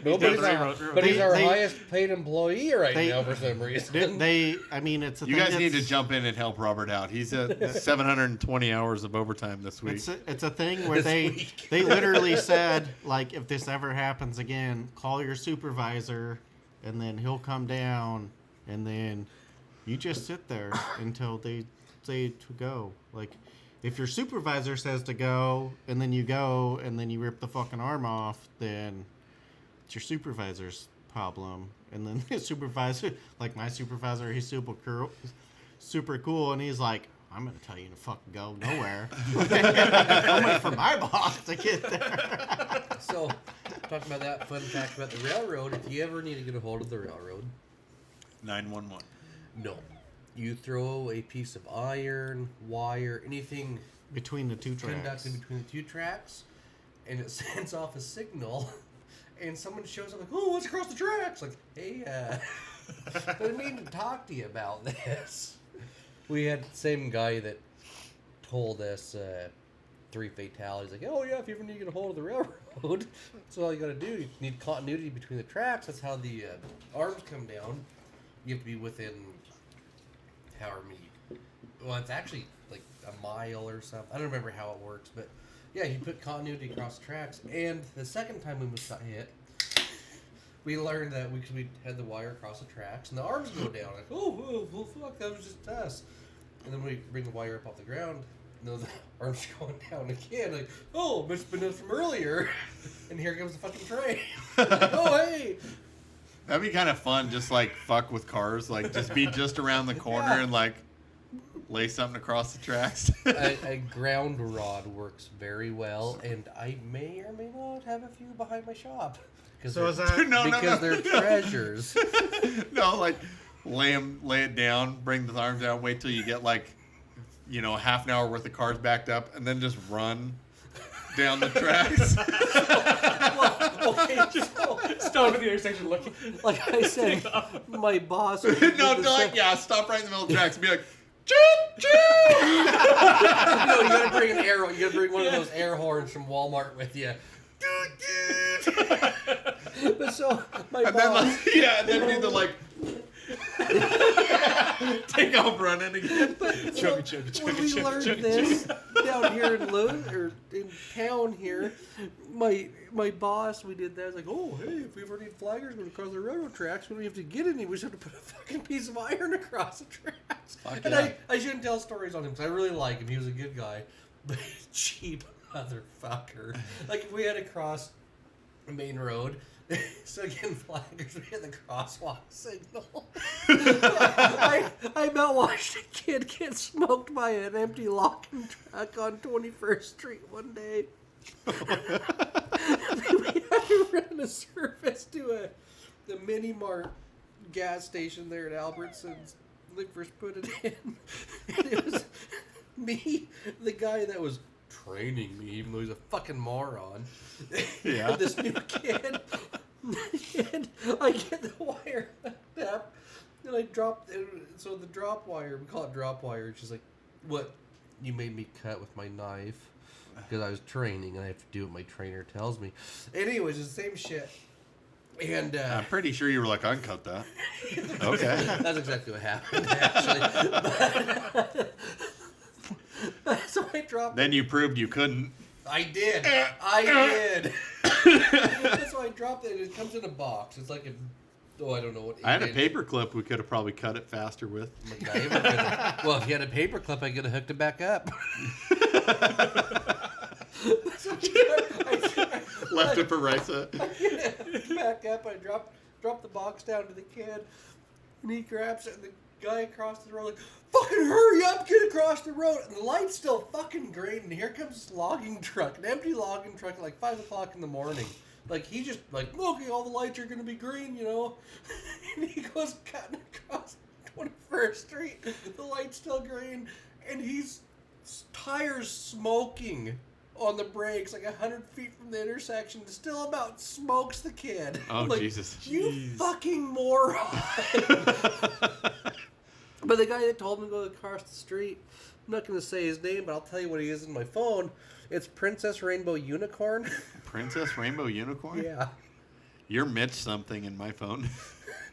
Nobody's but he's our they- highest paid employee right they- now for some reason. I mean, it's a You thing guys need to that's- jump in and help Robert out. He's at 720 hours of overtime this week. It's a thing where This they literally said, like, if this ever happens again, call your supervisor, and then he'll come down, and then you just sit there until they say to go. Like, if your supervisor says to go, and then you go, and then you rip the fucking arm off, then it's your supervisor's problem. And then his supervisor, like my supervisor, he's super cool, and he's like, I'm going to tell you to fucking go nowhere. I'm waiting for my boss to get there. So, talking about that fun fact about the railroad, if you ever need to get a hold of the railroad, 911. no. You throw a piece of iron, wire, anything Between the two tracks. conducted between the two tracks, and it sends off a signal, and someone shows up like, oh, what's across the tracks? Like, hey, I mean to talk to you about this. We had the same guy that told us 3 fatalities. Like, oh yeah, if you ever need to get a hold of the railroad, that's all you got to do. You need continuity between the tracks. That's how the arms come down. You have to be within however many. Well, it's actually like a mile or something. I don't remember how it works, but yeah, you put continuity across the tracks. And the second time we got hit, we learned that we had the wire across the tracks, and the arms go down. Like, oh, well, fuck, that was just us. And then we bring the wire up off the ground, and the arms going down again. Like, oh, must have been done from earlier. And here comes the fucking train. Oh, hey. That'd be kind of fun, just like fuck with cars, like just be just around the corner and like lay something across the tracks. A ground rod works very well, and I may or may not have a few behind my shop. So is that... Because they're treasures. No, like lay it down, bring the arms down, wait till you get like, half an hour worth of cars backed up, and then just run down the tracks. Okay, so, Stop at the intersection looking. like I said, my boss. Stop right in the middle of the tracks and be like, choo choo. No, you gotta bring an arrow. You gotta bring one of those air horns from Walmart with you. But so my And boss. then then do the like take off running again. When we learned this down here in town here, my boss, we did that. I was like, oh, hey, if we ever need flaggers going across the railroad tracks, we don't have to get any. We just have to put a fucking piece of iron across the tracks. Fuck And yeah. I shouldn't tell stories on him because I really like him. He was a good guy, but cheap motherfucker. Like if we had to cross a main road. So again, flaggers, we had the crosswalk signal. I about watched a kid get smoked by an empty locking truck on 21st Street one day. We had to run a service to the mini mart gas station there at Albertsons. When they first put it in, and it was me, the guy that was training me, even though he's a fucking moron. Yeah. This new kid. And I get the wire up, and I drop. So the drop wire, we call it drop wire. She's like, "What? You made me cut with my knife because I was training, and I have to do what my trainer tells me." Anyways, it's the same shit. And I'm pretty sure you were like, I can cut that. Okay. that's exactly what happened, actually. So I dropped. Then you proved you couldn't. I did. So I dropped it, and it comes in a box. It's like I don't know what. I had a paper clip. We could have probably cut it faster with. Well, if you had a paper clip, I could have hooked it back up. Left it for right side. Back up. I dropped the box down to the kid, and he grabs it, and the guy across the road like, fucking hurry up, get across the road. And the light's still fucking green, and here comes this logging truck, an empty logging truck at like 5 o'clock in the morning. Like, he just like, okay, all the lights are going to be green, you know. And he goes cutting across 21st Street. The light's still green, and he's tires smoking on the brakes like 100 feet from the intersection. Still about smokes the kid. Oh, like, Jesus. You Jeez. fucking moron. But the guy that told me to go across the street, I'm not going to say his name, but I'll tell you what he is in my phone. It's Princess Rainbow Unicorn. Princess Rainbow Unicorn? Yeah. You're Mitch something in my phone.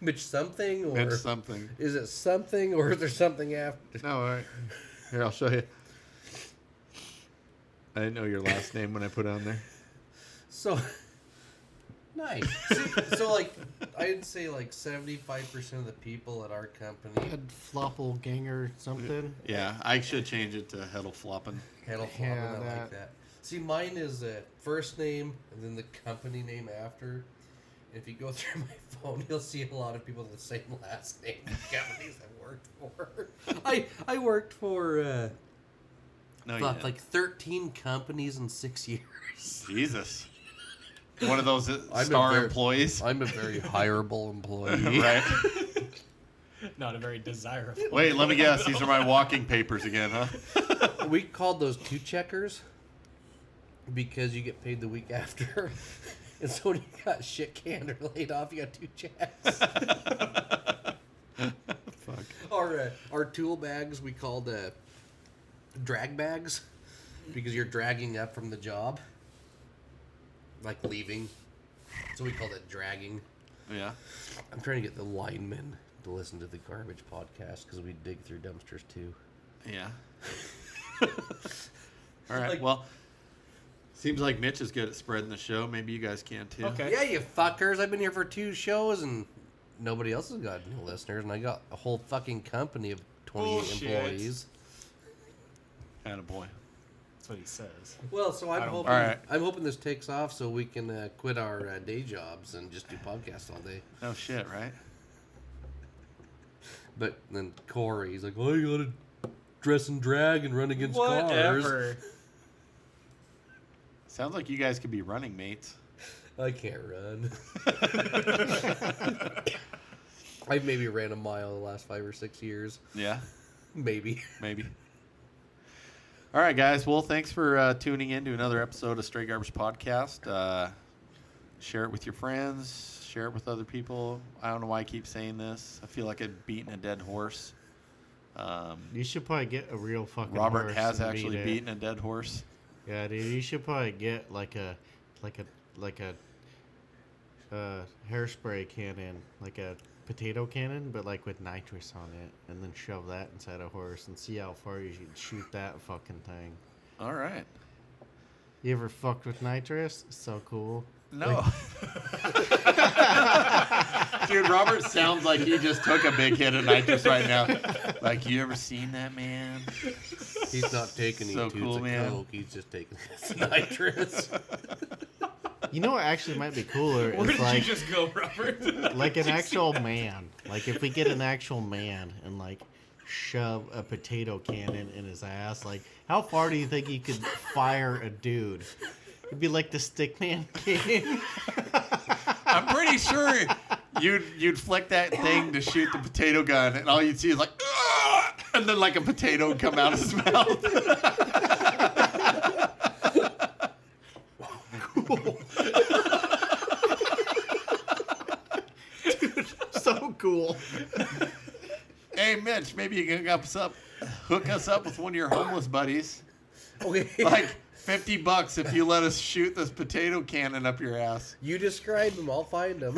Mitch something? Or Mitch something. is it something, or is there something after? No, all right. Here, I'll show you. I didn't know your last name when I put it on there. So, nice. See, so, like, I'd say, like, 75% of the people at our company Had Flopple Ganger something. Yeah, I should change it to Heddle Floppin'. handle Yeah, I like that. that. See, mine is first name and then the company name after. If you go through my phone, you'll see a lot of people with the same last name. Companies I worked for. I worked for No, fuck, you like 13 companies in 6 years. Jesus. One of those I'm star a very- employees. I'm a very hireable employee. Right. Not a very desirable. Wait, let me guess. These are my walking papers again, huh? We called those two checkers because you get paid the week after. And so when you got shit canned or laid off, you got two checks. Fuck. Our tool bags we called drag bags because you're dragging up from the job, like leaving. So we called it dragging. Yeah. I'm trying to get the linemen to listen to the garbage podcast because we dig through dumpsters too. Yeah. All right. Like- Well, seems like Mitch is good at spreading the show. Maybe you guys can too. Okay. Yeah, you fuckers. I've been here for 2 shows and nobody else has got any listeners, and I got a whole fucking company of 28 Bullshit. employees. Attaboy. That's what he says. Well, so I'm I don't- hoping. All right. I'm hoping this takes off so we can quit our day jobs and just do podcasts all day. No shit, right? But then Corey, he's like, "Oh, you gotta dress and drag and run against cars." Whatever. Sounds like you guys could be running mates. I can't run. I've maybe ran a mile the last 5 or 6 years. Yeah, Maybe. maybe. All right, guys. Well, thanks for tuning in to another episode of Straight Garbage Podcast. Share it with your friends. Share it with other people. I don't know why I keep saying this. I feel like I've beaten a dead horse. You should probably get a real fucking Robert horse has and actually beat it. beaten a dead horse. Yeah, dude, you should probably get like a hairspray cannon, like a potato cannon, but like with nitrous on it, and then shove that inside a horse and see how far you can shoot that fucking thing. All right. You ever fucked with nitrous? So cool. No. Dude, Robert sounds like he just took a big hit of nitrous right now. Like, you ever seen that man? He's not taking So any cool, tubes man. of coke. He's just taking nitrous. You know what actually might be cooler Where is did like you just go, Robert? like an actual man. Like if we get an actual man and like shove a potato cannon in his ass, like how far do you think you could fire a dude? It'd be like the Stickman game. I'm pretty sure you'd flick that thing to shoot the potato gun, and all you'd see is like, "Ugh!" and then like a potato would come out of his mouth. So cool. Hey, Mitch, maybe you can hook us up with one of your homeless buddies. Okay. Like $50 if you let us shoot this potato cannon up your ass. You describe them, I'll find them.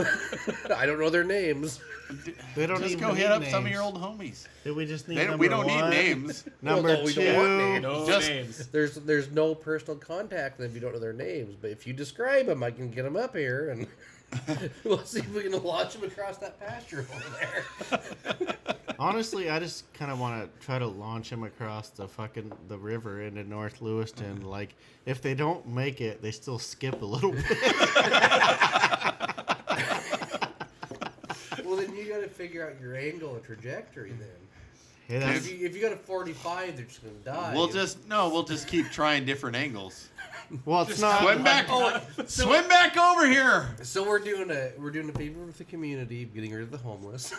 I don't know their names. They don't Just even go need hit up names. some of your old homies. We just need We don't number need one, names. Number Well, no, we don't want two. names. No Just- names. There's no personal contact with them if you don't know their names. But if you describe them, I can get them up here and we'll see if we can launch them across that pasture over there. Honestly, I just kind of want to try to launch him across the river into North Lewiston. Like, if they don't make it, they still skip a little bit. Well, then you got to figure out your angle and trajectory then. Yeah, that's- If you got a 45, they're just gonna die. We'll just keep trying different angles. well, it's not. Swim back over here. So we're doing a favor with the community, getting rid of the homeless,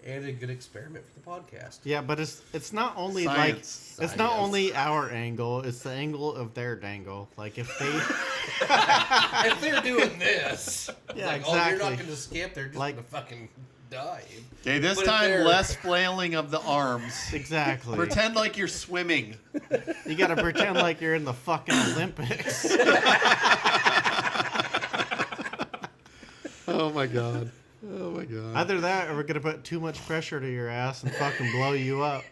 and a good experiment for the podcast. Yeah, but it's not only Science. like it's not only our angle; it's the angle of their dangle. Like if they, If they're doing this, Yeah, like, oh, you're exactly. not gonna skip. They're just Like- gonna fucking die. Okay, this But if time they're- less flailing of the arms. exactly, Pretend like you're swimming. you got to pretend like you're in the fucking Olympics. Oh my god. Oh my god. Either that, or we're gonna put too much pressure to your ass and fucking blow you up.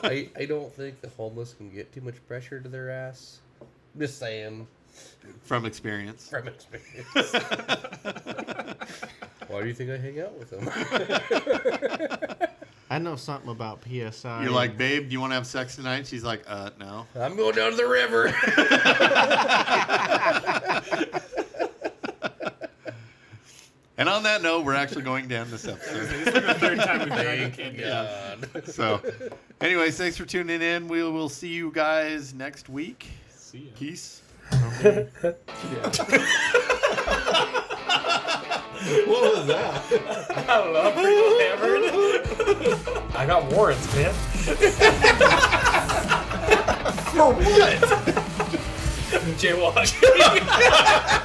I don't think the homeless can get too much pressure to their ass. Just saying From experience. from experience. Why do you think I hang out with them? I know something about PSI. You're like, babe, do you want to have sex tonight? She's like, no. I'm going down to the river. And on that note, we're actually going down this episode. This is the third time we've tried to can't get up. God. So, anyways, thanks for tuning in. We will see you guys next week. See ya. Peace. What was that? I don't know. I'm pretty hammered. I got warrants, man. For what? Jaywalking.